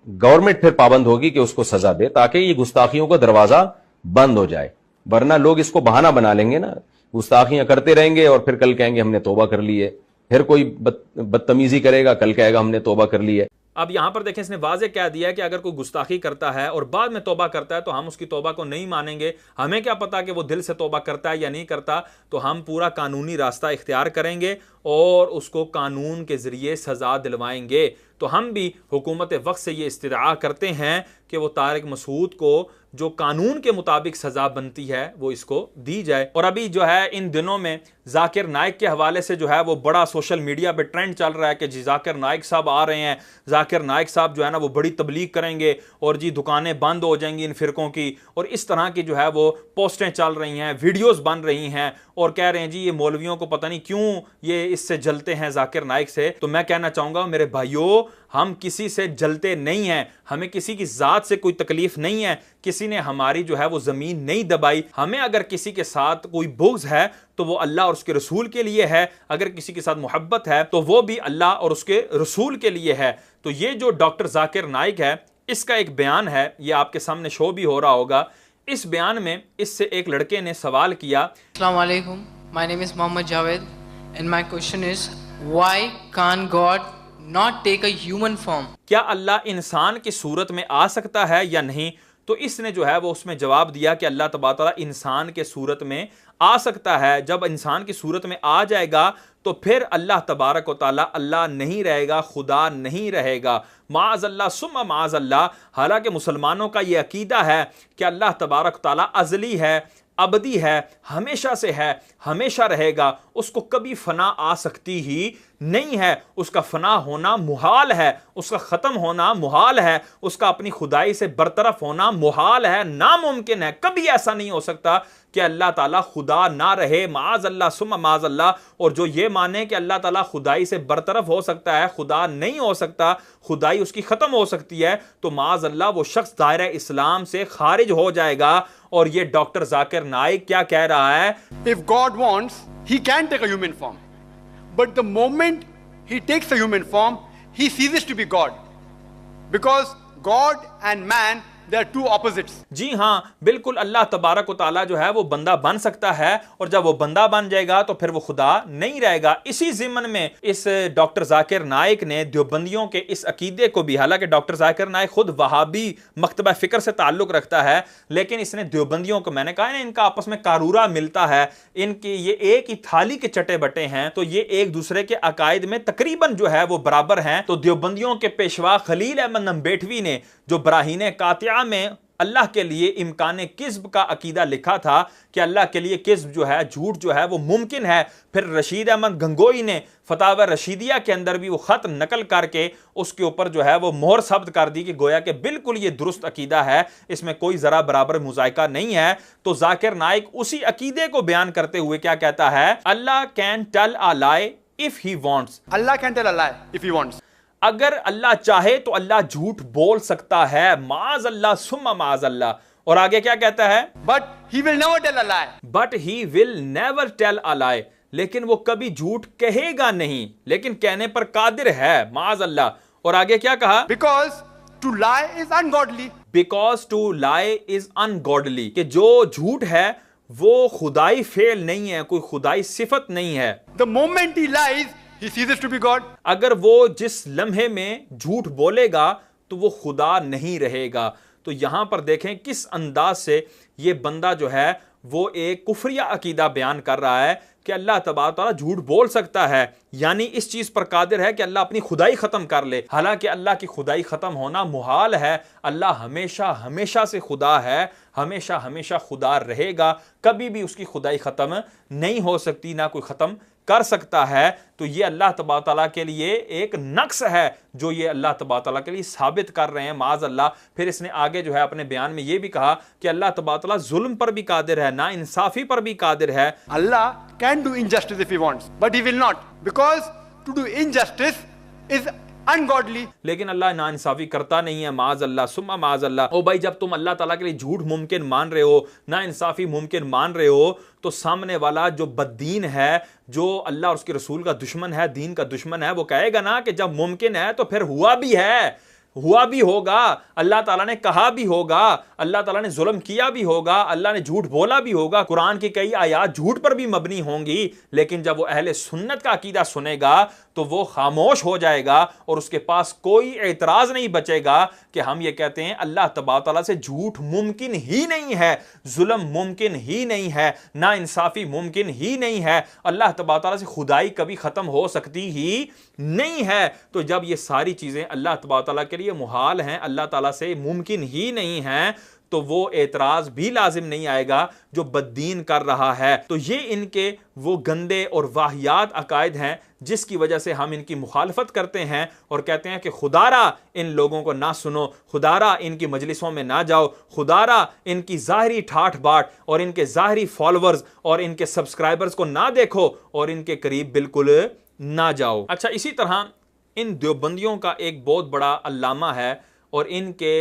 गवर्नमेंट फिर पाबंद होगी कि उसको सजा दे ताकि ये गुस्ताखियों का दरवाजा बंद हो जाए। वरना लोग इसको बहाना बना लेंगे ना, गुस्ताखियां करते रहेंगे और फिर कल कहेंगे हमने तौबा कर ली है। फिर कोई बदतमीजी करेगा, कल कहेगा हमने तौबा कर ली है। अब यहां पर देखें, इसने वाज़े कह दिया है कि अगर कोई गुस्ताखी करता है और बाद में तौबा करता है तो हम उसकी तौबा को नहीं मानेंगे। हमें क्या पता कि वो दिल से तौबा करता है या नहीं करता, तो हम पूरा कानूनी रास्ता इख्तियार करेंगे और उसको कानून के ज़रिए सज़ा दिलवाएंगे। तो हम भी हुकूमत वक्त से ये इस्तिदआ करते हैं कि वो तारिक मसूद को जो कानून के मुताबिक सज़ा बनती है वो इसको दी जाए। और अभी जो है इन दिनों में जाकिर नाइक के हवाले से जो है वो बड़ा सोशल मीडिया पे ट्रेंड चल रहा है कि जी जाकिर नाइक साहब आ रहे हैं, जाकिर नाइक साहब जो है ना वो बड़ी तबलीग करेंगे और जी दुकानें बंद हो जाएंगी इन फ़िरकों की, और इस तरह की जो है वो पोस्टें चल रही हैं, वीडियोस बन रही हैं और कह रहे हैं जी ये मौलवियों को पता नहीं क्यों ये इससे जलते हैं जाकिर नाइक से। तो मैं कहना चाहूँगा मेरे भाइयों, हम किसी से जलते नहीं हैं, हमें किसी की ज़ात से कोई तकलीफ नहीं है, किसी ने हमारी जो है वो ज़मीन नहीं दबाई। हमें अगर किसी के साथ कोई बुग़्ज़ है तो वो अल्लाह और उसके रसूल के लिए है, अगर किसी के साथ मोहब्बत है तो वो भी अल्लाह और उसके रसूल के लिए है। तो ये जो डॉक्टर जाकिर नाइक है, इसका एक बयान है, ये आपके सामने शो भी हो रहा होगा। इस बयान में इससे एक लड़के ने सवाल किया, अस्सलाम वालेकुम, my name is Mohammed Javed and my question is why can God not take a human form? क्या अल्लाह इंसान की सूरत में आ सकता है या नहीं? तो इसने जो है वो उसमें जवाब दिया कि अल्लाह तबारक व तआला इंसान के सूरत में आ सकता है। जब इंसान की सूरत में आ जाएगा तो फिर अल्लाह तबारक व तआला अल्लाह नहीं रहेगा, खुदा नहीं रहेगा। माअज़ल्लाह सुम्मा माअज़ल्लाह। हालांकि मुसलमानों का ये अकीदा है कि अल्लाह तबारक व तआला अज़ली है, अबदी है, हमेशा से है, हमेशा रहेगा, उसको कभी फना आ सकती ही नहीं है, उसका फना होना मुहाल है, उसका ख़त्म होना मुहाल है, उसका अपनी खुदाई से बरतरफ होना मुहाल है, नामुमकिन है। कभी ऐसा नहीं हो सकता कि अल्लाह ताला खुदा ना रहे, माअज़ल्लाह सुम्मा माअज़ल्लाह। और जो ये माने कि अल्लाह ताला खुदाई से बरतरफ हो सकता है, खुदा नहीं हो सकता, खुदाई उसकी ख़त्म हो सकती है, तो माअज़ल्लाह वो शख्स दायरा इस्लाम से खारिज हो जाएगा। और ये डॉक्टर जाकिर नाइक क्या कह रहा है? If God wants, he can take a human form. But the moment he takes a human form, he ceases to be God. Because God and man, they are two opposites. जी हाँ, बिल्कुल अल्लाह तबारक व तआला जो है वो बंदा बन सकता है, और जब वो बंदा बन जाएगा तो फिर वो खुदा नहीं रहेगा। इसी ज़िम्न में इस डॉक्टर जाकिर नाइक ने देवबंदियों के इस अकीदे को भी, हालांकि डॉक्टर जाकिर नाइक खुद वहाबी मकतबा फ़िक्र से ताल्लुक़ रखता है, लेकिन इसने देवबंदियों को, मैंने कहा ना इनका आपस में कारूरा मिलता है, इनकी ये एक ही थाली के चटे बटे हैं, तो ये एक दूसरे के अकायद में तकरीबन जो है वो बराबर हैं। तो देवबंदियों के पेशवा खलील अहमद नंबेठवी ने जो बराहीन कातिया में अल्लाह के लिए इम्कान किस्ब का अकीदा लिखा था कि अल्लाह के लिए किस्ब जो है, झूठ जो है वो मुमकिन है, फिर रशीद अहमद गंगोई ने फतावा रशीदिया के अंदर भी वो ख़त नकल करके उसके ऊपर जो है वो मोहर सब्त कर दी कि गोया कि बिल्कुल ये दुरुस्त अकीदा है, इसमें कोई ज़रा बराबर मुज़ायका नहीं है। तो जाकिर नाइक उसी अकीदे को बयान करते हुए क्या कहता है? Allah can tell a lie if he wants. Allah can tell a lie if he wants. अगर अल्लाह चाहे तो अल्लाह झूठ बोल सकता है, माअज़ल्लाह सुम्मा माअज़ल्लाह। और आगे क्या कहता है? But he will never tell a lie. But he will never tell a lie. लेकिन वो कभी झूठ कहेगा नहीं, लेकिन कहने पर कादिर है, माअज़ल्लाह। और आगे क्या कहा? Because to lie is ungodly. Because to lie is ungodly, कि जो झूठ है वो खुदाई फेल नहीं है, कोई खुदाई सिफत नहीं है। The moment he lies, he ceases to be God. अगर वो जिस लम्हे में झूठ बोलेगा तो वो खुदा नहीं रहेगा। तो यहां पर देखें किस अंदाज से ये बंदा जो है वो एक कुफरिया अकीदा बयान कर रहा है कि अल्लाह तबारक तआला झूठ बोल सकता है, यानी इस चीज पर कादिर है कि अल्लाह अपनी खुदाई खत्म कर ले। हालांकि अल्लाह की खुदाई खत्म होना मुहाल है, अल्लाह हमेशा हमेशा से खुदा है, हमेशा हमेशा खुदा रहेगा, कभी भी उसकी खुदाई खत्म नहीं हो सकती, ना कोई खत्म कर सकता है। तो ये अल्लाह तबारक तआला के लिए एक नक्स है जो ये अल्लाह तबारक तआला के लिए साबित कर रहे हैं, माअज़ल्लाह। फिर इसने आगे जो है अपने बयान में ये भी कहा कि अल्लाह तबारक तआला जुल्म पर भी कादिर है, ना इंसाफी पर भी कादिर है। Allah can do injustice if he wants, but he will not. Because to do injustice is ungodly. लेकिन अल्लाह ना इंसाफी करता नहीं है, माअज़ल्लाह सुम्मा माअज़ल्लाह। ओ भाई, जब तुम अल्लाह ताला के लिए झूठ मुमकिन मान रहे हो, ना इंसाफी मुमकिन मान रहे हो, तो सामने वाला जो बद्दीन है, जो अल्लाह और उसके रसूल का दुश्मन है, दीन का दुश्मन है, वो कहेगा ना कि जब मुमकिन है तो फिर हुआ भी है, हुआ भी होगा, अल्लाह ताला ने कहा भी होगा, अल्लाह ताला ने जुल्म किया भी होगा, अल्लाह ने झूठ बोला भी होगा, कुरान की कई आयात झूठ पर भी मबनी होंगी, लेकिन जब वो अहले सुन्नत का अकीदा सुनेगा तो वो खामोश हो जाएगा और उसके पास कोई एतराज नहीं बचेगा कि हम ये कहते हैं अल्लाह तबारक तआला से झूठ मुमकिन ही नहीं है, जुल्म मुमकिन ही नहीं है, ना इंसाफी मुमकिन ही नहीं है, अल्लाह तबारक तआला से खुदाई कभी खत्म हो सकती ही नहीं है। तो जब ये सारी चीजें अल्लाह तबारक तआला के लिए मुहाल हैं, अल्लाह ताला से मुमकिन ही नहीं है, तो वो एतराज भी लाजिम नहीं आएगा जो बद्दीन कर रहा है। तो ये इनके वो गंदे और वाहियात अकायद हैं जिसकी वजह से हम इनकी मुखालफत करते हैं और कहते हैं कि खुदारा इन लोगों को ना सुनो, खुदारा इनकी मजलिसों में ना जाओ, खुदारा इनकी ज़ाहरी ठाठ बाट और इनके ज़ाहरी फॉलोअर्स और इनके सब्सक्राइबर्स को ना देखो और इनके करीब बिल्कुल ना जाओ। अच्छा, इसी तरह इन देवबंदियों का एक बहुत बड़ा अल्लामा है और इनके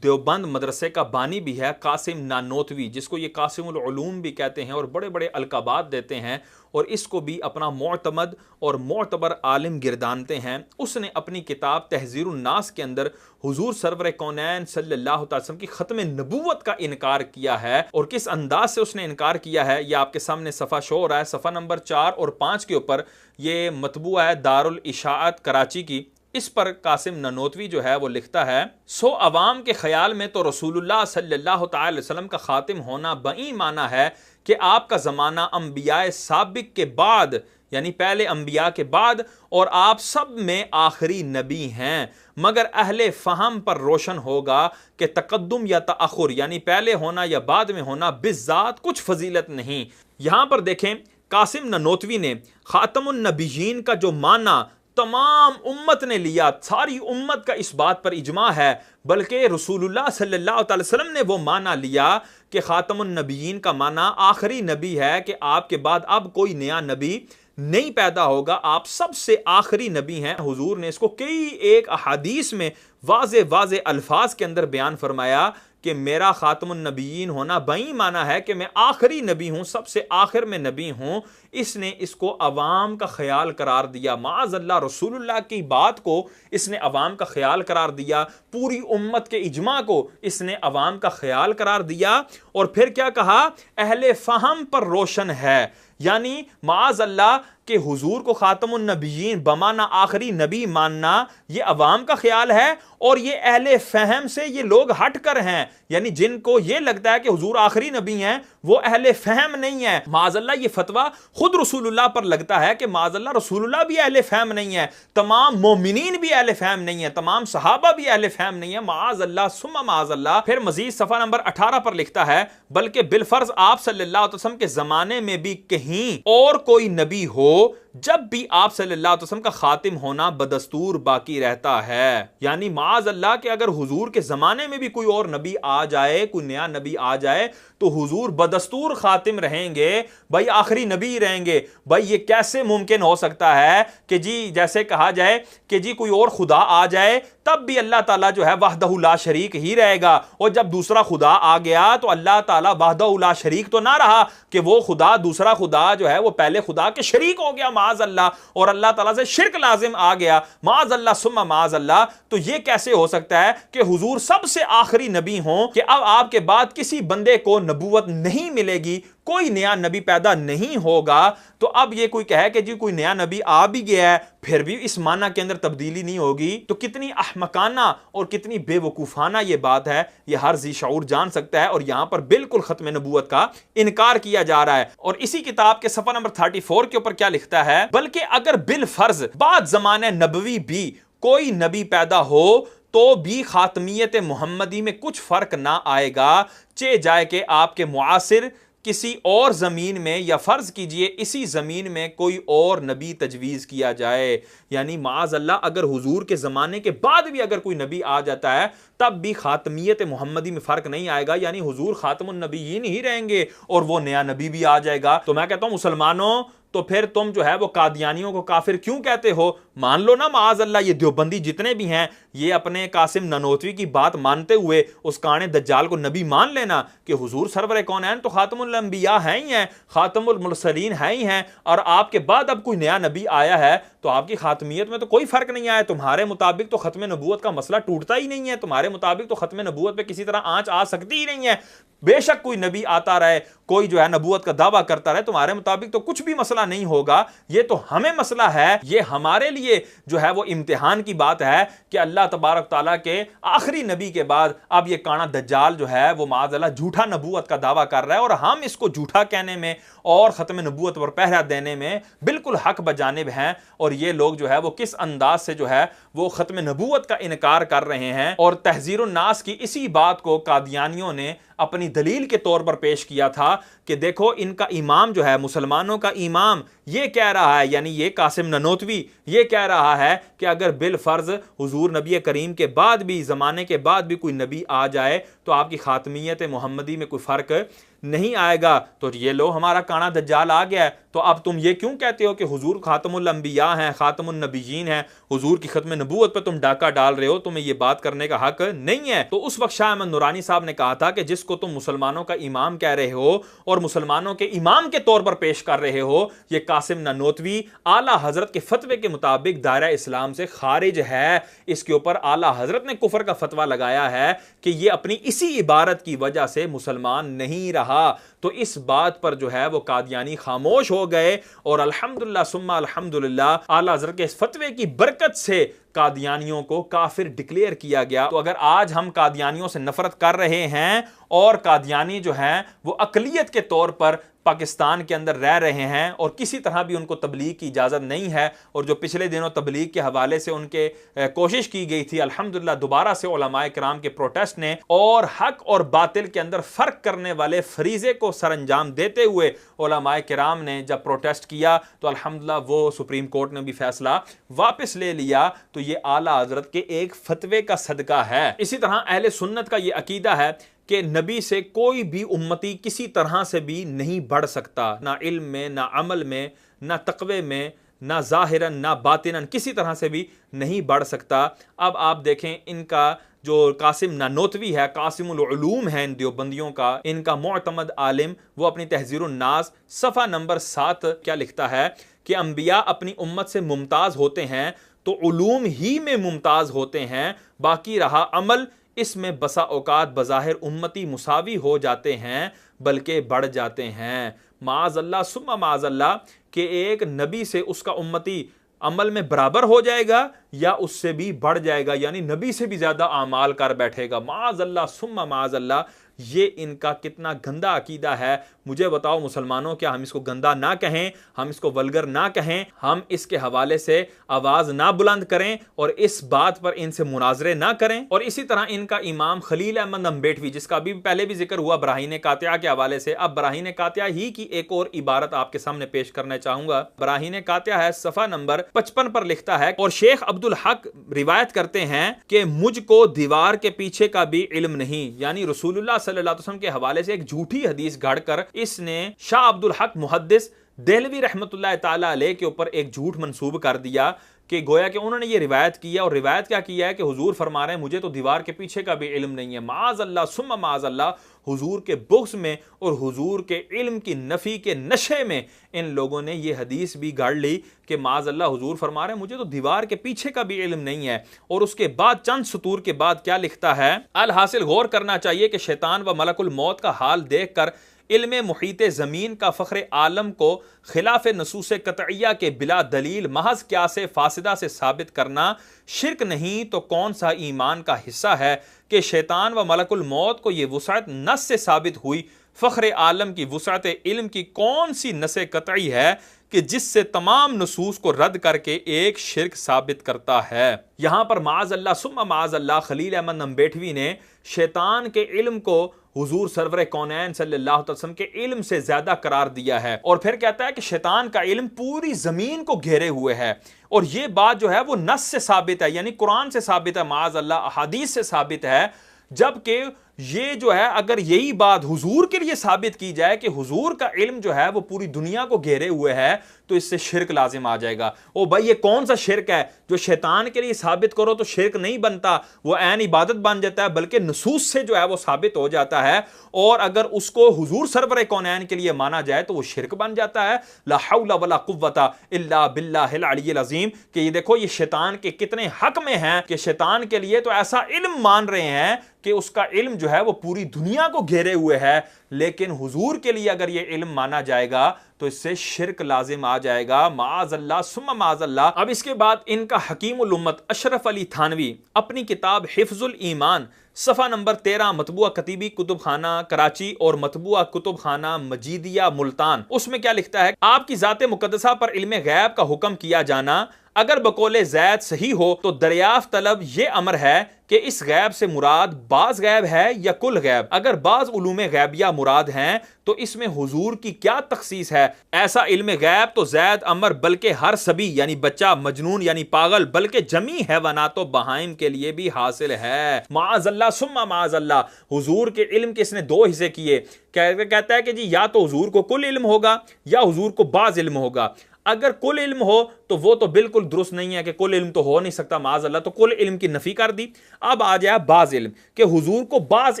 देवबंद मदरसे का बानी भी है कासिम नानोतवी, जिसको ये कासिमुल उलूम भी कहते हैं और बड़े बड़े अलकाबात देते हैं और इसको भी अपना मोतमद और मोतबर आलिम गिरदानते हैं। उसने अपनी किताब तहज़ीरुन नास के अंदर हुजूर सरवर कौनैन सल्लल्लाहु अलैहि वसल्लम की ख़त्म नबूवत का इनकार किया है और किस अंदाज से उसने इनकार किया है ये आपके सामने सफ़ा शो हो रहा है। सफ़ा नंबर 4 और 5 के ऊपर ये मतबूआ है दारुल इशाअत कराची की। इस पर कासिम ननोतवी जो है वो लिखता है, सो अवाम के ख्याल में तो रसूलुल्लाह सल्लल्लाहु अलैहि वसल्लम का खातिम होना बई माना है कि आपका ज़माना अम्बिया साबिक के बाद, यानी पहले अम्बिया के बाद, और आप सब में आखिरी नबी हैं, मगर अहले फ़हम पर रोशन होगा कि तकद्दुम या तअखुर, यानी पहले होना या बाद में होना, बिज़ात कुछ फजीलत नहीं। यहाँ पर देखें, कासिम ननोतवी ने खातमुन नबीयीन का जो माना तमाम उम्मत ने लिया, सारी उम्मत का इस बात पर इजमा है, बल्कि रसूलुल्लाह सल्लल्लाहु अलैहि वसल्लम ने वो माना लिया कि खातमुन नबीयीन का माना आखिरी नबी है, कि आपके बाद अब कोई नया नबी नहीं पैदा होगा, आप सबसे आखिरी नबी हैं। हुजूर ने इसको कई एक अहादीस में वाज़े वाज़े अल्फाज के अंदर बयान फरमाया कि मेरा खातमुन नबीयीन होना बई माना है कि मैं आखिरी नबी हूँ, सबसे आखिर में नबी हूँ। इसने इसको अवाम का ख्याल करार दिया, माअज़ल्लाह रसूलुल्लाह की बात को इसने अवाम का ख्याल करार दिया, पूरी उम्मत के इजमा को इसने अवाम का ख्याल करार दिया। और फिर क्या कहा, अहले फ़हम पर रोशन है, यानी माअज़ल्लाह कि हुजूर को खातमुन नबीयीन बमाना आखिरी नबी मानना ये अवाम का ख्याल है और ये अहले फहम से ये लोग हट कर हैं, यानी जिनको ये लगता है कि हुजूर आखिरी नबी हैं वो अहले फहम नहीं है। माअज़ल्लाह ये फतवा खुद रसूलुल्लाह पर लगता है कि माअज़ल्लाह रसूलुल्लाह भी अहले फहम नहीं है, तमाम मोमिनीन भी अहले फहम नहीं है, तमाम सहाबा भी अहले फहम नहीं है, माअज़ल्लाह सुम्मा माअज़ल्लाह। फिर मजीद सफ़ा नंबर 18 पर लिखता है, बल्कि बिलफर्ज आप सल्लल्लाहु अलैहि वसल्लम के जमाने में भी कहीं और कोई नबी हो, जब भी आप सल्लल्लाहु अलैहि वसल्लम का खातिम होना बदस्तूर बाकी रहता है, यानी माअज़ल्लाह कि अगर हुजूर के जमाने में भी कोई और नबी आ जाए, कोई नया नबी आ जाए, तो हुजूर बदस्तूर खातिम रहेंगे, भाई आखिरी नबी रहेंगे। भाई ये कैसे मुमकिन हो सकता है कि जी जैसे कहा जाए कि जी कोई और खुदा आ जाए तब भी अल्लाह ताला जो है वहदहु ला शरीक ही रहेगा, और जब दूसरा खुदा आ गया तो अल्लाह ताला वहदहु ला शरीक तो ना रहा कि वो खुदा दूसरा खुदा जो है वो पहले खुदा के शरीक हो गया माअज़ल्लाह, और अल्लाह ताला से शिर्क लाजिम आ गया माअज़ल्लाह सुम्मा माअज़ल्लाह। तो ये कैसे हो सकता है कि हुजूर सबसे आखिरी नबी हों कि अब आपके बाद किसी बंदे को नबूवत नहीं मिलेगी, कोई नया नबी पैदा नहीं होगा। तो अब ये कोई कहे कि जी कोई नया नबी आ भी गया है फिर भी इस माना के अंदर तब्दीली नहीं होगी, तो कितनी अहमकाना और कितनी बेवकूफाना ये बात है, ये हर जी शऊर जान सकता है। और यहां पर बिल्कुल खत्म नबूवत का इनकार किया जा रहा है। और इसी किताब के सफा नंबर 34 के ऊपर क्या लिखता है, बल्कि अगर बिल फर्ज बाद ज़माने नबवी भी कोई नबी पैदा हो तो भी खातमियत मुहम्मदी में कुछ फर्क ना आएगा, चे जाए कि आपके मुआसिर किसी और ज़मीन में, या फ़र्ज़ कीजिए इसी ज़मीन में कोई और नबी तजवीज़ किया जाए, यानी माअज़ल्लाह अगर हुजूर के ज़माने के बाद भी अगर कोई नबी आ जाता है तब भी खातमियत मुहम्मदी में फ़र्क नहीं आएगा, यानी हुजूर खातमुन नबीयीन ही रहेंगे और वो नया नबी भी आ जाएगा। तो मैं कहता हूँ मुसलमानों, तो फिर तुम जो है वो कादियानियों को काफिर क्यों कहते हो? मान लो ना माज अल्लाह, ये देवबंदी जितने भी हैं ये अपने कासिम ननोतवी की बात मानते हुए उस काने दज्जाल को नबी मान लेना कि हुजूर सरवर कौनैन तो खातमुल अंबिया है ही हैं, खातमुल मुरसलीन है ही हैं, और आपके बाद अब कोई नया नबी आया है तो आपकी खातमियत में तो कोई फर्क नहीं आया। तुम्हारे मुताबिक तो खत्म नबूवत का मसला टूटता ही नहीं है, तुम्हारे मुताबिक तो खत्म नबूवत पे किसी तरह आंच आ सकती ही नहीं है। बेशक कोई नबी आता रहे, कोई जो है नबूवत का दावा करता रहे, तुम्हारे मुताबिक तो कुछ भी मसला नहीं होगा। ये तो हमें मसला है, ये हमारे लिए जो है वो इम्तिहान की बात है कि अल्लाह तबारक ताला के आखिरी नबी के बाद अब ये काना दज्जाल जो है वो माज़अल्लाह झूठा नबूवत का दावा कर रहा है, और हम इसको झूठा कहने में और खत्म नबूवत पर पहरा देने में बिल्कुल हक बजानिब हैं। और ये लोग जो है वो किस अंदाज से जो है वो खत्म नबूवत का इनकार कर रहे हैं। और तहज़ीरुन नास की इसी बात को कादियानियों ने अपनी दलील के तौर पर पेश किया था कि देखो इनका इमाम जो है, मुसलमानों का इमाम, ये कह रहा है, यानी ये कासिम ननोतवी ये कह रहा है कि अगर बिल फर्ज हुजूर नबी करीम के बाद भी, ज़माने के बाद भी कोई नबी आ जाए तो आपकी खातमियत मोहम्मदी में कोई फ़र्क नहीं आएगा। तो ये लो हमारा काना दज्जाल आ गया है, तो अब तुम ये क्यों कहते हो कि हुजूर खातमुल अंबिया हैं, खातमुन नबीयीन हैं, हुजूर की खत्म नबूवत पर तुम डाका डाल रहे हो, तुम्हें ये बात करने का हक नहीं है। तो उस वक्त शाह अहमद नूरानी साहब ने कहा था कि जिसको तुम मुसलमानों का इमाम कह रहे हो और मुसलमानों के इमाम के तौर पर पेश कर रहे हो, ये कासिम ननोतवी आला हजरत के फतवे के मुताबिक दायरा इस्लाम से खारिज है। इसके ऊपर आला हजरत ने कुफर का फतवा लगाया है कि ये अपनी इसी इबारत की वजह से मुसलमान नहीं रहा। तो इस बात पर जो है वो कादियानी खामोश हो गए, और अल्हम्दुलिल्लाह सुम्मा अल्हम्दुलिल्लाह आला हज़रत के इस फतवे की बरकत से कादियानियों को काफिर डिक्लेयर किया गया। तो अगर आज हम कादियानियों से नफरत कर रहे हैं और कादियानी जो हैं वो अकलियत के तौर पर पाकिस्तान के अंदर रह रहे हैं और किसी तरह भी उनको तबलीग की इजाज़त नहीं है, और जो पिछले दिनों तबलीग के हवाले से उनके कोशिश की गई थी, अल्हम्दुलिल्लाह दोबारा से उलमाए किराम के प्रोटेस्ट ने और हक और बातिल के अंदर फ़र्क करने वाले फरीज़े को सरअंजाम देते हुए उलमाए किराम ने जब प्रोटेस्ट किया तो अल्हम्दुलिल्लाह वो सुप्रीम कोर्ट ने भी फैसला वापस ले लिया। तो ये आला हज़रत के एक फतवे का सदका है। इसी तरह अहले सुन्नत का ये अकीदा है कि नबी से कोई भी उम्मती किसी तरह से भी नहीं बढ़ सकता, ना इल्म में, ना अमल में, ना तक़वे में, ना ज़ाहिरन ना बातिनन, किसी तरह से भी नहीं बढ़ सकता। अब आप देखें इनका जो कासिम ननोतवी है, कासिमुल उलूम है इन देवबंदियों का, इनका मुअतमद आलिम, वो अपनी तहज़ीरुन नास सफ़ा नंबर 7 क्या लिखता है कि अंबिया अपनी उम्मत से मुमताज़ होते हैं तो उलूम ही में मुमताज़ होते हैं, बाकी रहा अमल इसमें बसा औकात बज़ाहिर उम्मती मुसावी हो जाते हैं बल्कि बढ़ जाते हैं। माज़अल्लाह सुम्मा माज़अल्लाह कि एक नबी से उसका उम्मती अमल में बराबर हो जाएगा या उससे भी बढ़ जाएगा, यानी नबी से भी ज़्यादा आमाल कर बैठेगा। माज़अल्लाह सुम्मा माज़अल्लाह, ये इनका कितना गंदा अकीदा है। मुझे बताओ मुसलमानों, क्या हम इसको गंदा ना कहें, हम इसको वल्गर ना कहें, हम इसके हवाले से आवाज़ ना बुलंद करें और इस बात पर इनसे मुनाजरे ना करें। और इसी तरह इनका इमाम खलील अहमद अम्बेडवी, जिसका अभी पहले भी जिक्र हुआ बराहीन कातिया के हवाले से, अब बराहीन कातिया ही की एक और इबारत आपके सामने पेश करना चाहूंगा। बराहीन कातिया है सफ़ा नंबर 55 पर लिखता है, और शेख अब्दुल हक रिवायत करते हैं कि मुझको दीवार के पीछे का भी इल्म नहीं, यानी रसूलुल्लाह सल्लल्लाहु अलैहि वसल्लम के हवाले से एक झूठी हदीस गढ़कर इसने शाह अब्दुल हक मुहद्दिस देहलवी रहमतुल्लाह ताला अलैह के ऊपर एक झूठ मंसूब कर दिया कि गोया कि उन्होंने ये रिवायत किया, और रिवायत क्या किया है कि हुजूर फरमा रहे हैं मुझे तो दीवार के पीछे का भी इल्म नहीं है। माज़अल्लाह सुम्मा माज़अल्लाह, हुजूर के बुग़्ज़ में और हुजूर के इल्म की नफ़ी के नशे में इन लोगों ने ये हदीस भी गढ़ ली कि माज़अल्लाह हुजूर फरमा रहे हैं मुझे तो दीवार के पीछे का भी इल्म नहीं है। और उसके बाद चंद सतूर के बाद क्या लिखता है, अल हासिल गौर करना चाहिए कि शैतान व मलकुल मौत का हाल देख कर इल्म मुहीते ज़मीन का फ़ख्र आलम को खिलाफ नसूस कतइया के बिला दलील महज क्या से फासिदा से साबित करना शिरक नहीं तो कौन सा ईमान का हिस्सा है कि शैतान व मलकुल मौत को ये वुसअत नस से साबित हुई, फ़ख्र आलम की वुसअत इल्म की कौन सी नस कतई है कि जिससे तमाम नसूस को रद्द करके एक शिरक साबित करता है। यहाँ पर माज़अल्लाह सुम्मा माज़अल्लाह खलील अहमद अम्बेडवी ने शैतान के इल्म को हुजूर सरवर कौनैन सल्लल्लाहु अलैहि वसल्लम के इल्म से ज्यादा करार दिया है, और फिर कहता है कि शैतान का इल्म पूरी जमीन को घेरे हुए है। और ये बात जो है वो नस से साबित है, यानी कुरान से साबित है, माज़अल्लाह अहादीस से साबित है, जबकि ये जो है अगर यही बात हुजूर के लिए साबित की जाए कि हुजूर का इल्म जो है वो पूरी दुनिया को घेरे हुए है, तो इससे शिरक लाजिम आ जाएगा। ओ भाई ये कौन सा शिरक है जो शैतान के लिए साबित करो तो शिरक नहीं बनता, वो ऐन इबादत बन जाता है, बल्कि नसूस से जो है वो साबित हो जाता है। और अगर उसको हुजूर सरवर कौनैन के लिए माना जाए तो वो शिरक बन जाता है। ला हौला वला कुव्वता इल्ला बिल्लाहिल अलिय्यिल अज़ीम। कि ये देखो ये शैतान के कितने हक में हैं कि शैतान के लिए तो ऐसा इल्म मान रहे हैं कि उसका इल्म जो है वो पूरी दुनिया को घेरे हुए है, लेकिन हुजूर के लिए अगर ये इल्म माना जाएगा तो इससे शिरक लाजिम आ जाएगा। माअज़ल्लाह सुम्मा माअज़ल्लाह। अब इसके बाद इनका हकीमुल उम्मत अशरफ अली थानवी अपनी किताब हिफ्जुल ईमान सफ़ा नंबर 13 मतबूआ कतीबी कुतुब खाना कराची और मतबूआ कुतुब खाना मजीदिया मुल्तान, उसमें क्या लिखता है, आपकी ज़ाते मुकद्दसा पर इल्म गैब का हुक्म किया जाना अगर बकौले ज़ैद सही हो तो दरियाफ्त तलब ये अमर है कि इस गैब से मुराद बाज गैब है या कुल गैब। अगर बाज उलूमे गैबिया मुराद हैं तो इसमें हुजूर की क्या तखसीस है। ऐसा इल्म गैब तो ज़ैद अमर बल्कि हर सभी यानी बच्चा, मजनून यानी पागल, बल्कि जमी हैवानात बहाइम के लिए भी हासिल है। माअज़ल्लाह सुम्मा माअज़ल्लाह। हुजूर के इल्म के इसने दो हिस्से किए। कहता है कि जी या तो हुजूर को कुल इल्म होगा या हुजूर को बाज इल्म होगा। अगर कुल इल्म हो तो वो तो बिल्कुल दुरुस्त नहीं है कि कुल इल्म तो हो नहीं सकता, माज़अल्लाह, तो कुल इल्म की नफी कर दी। अब आ जाए बाज इल्म कि हुजूर को बाज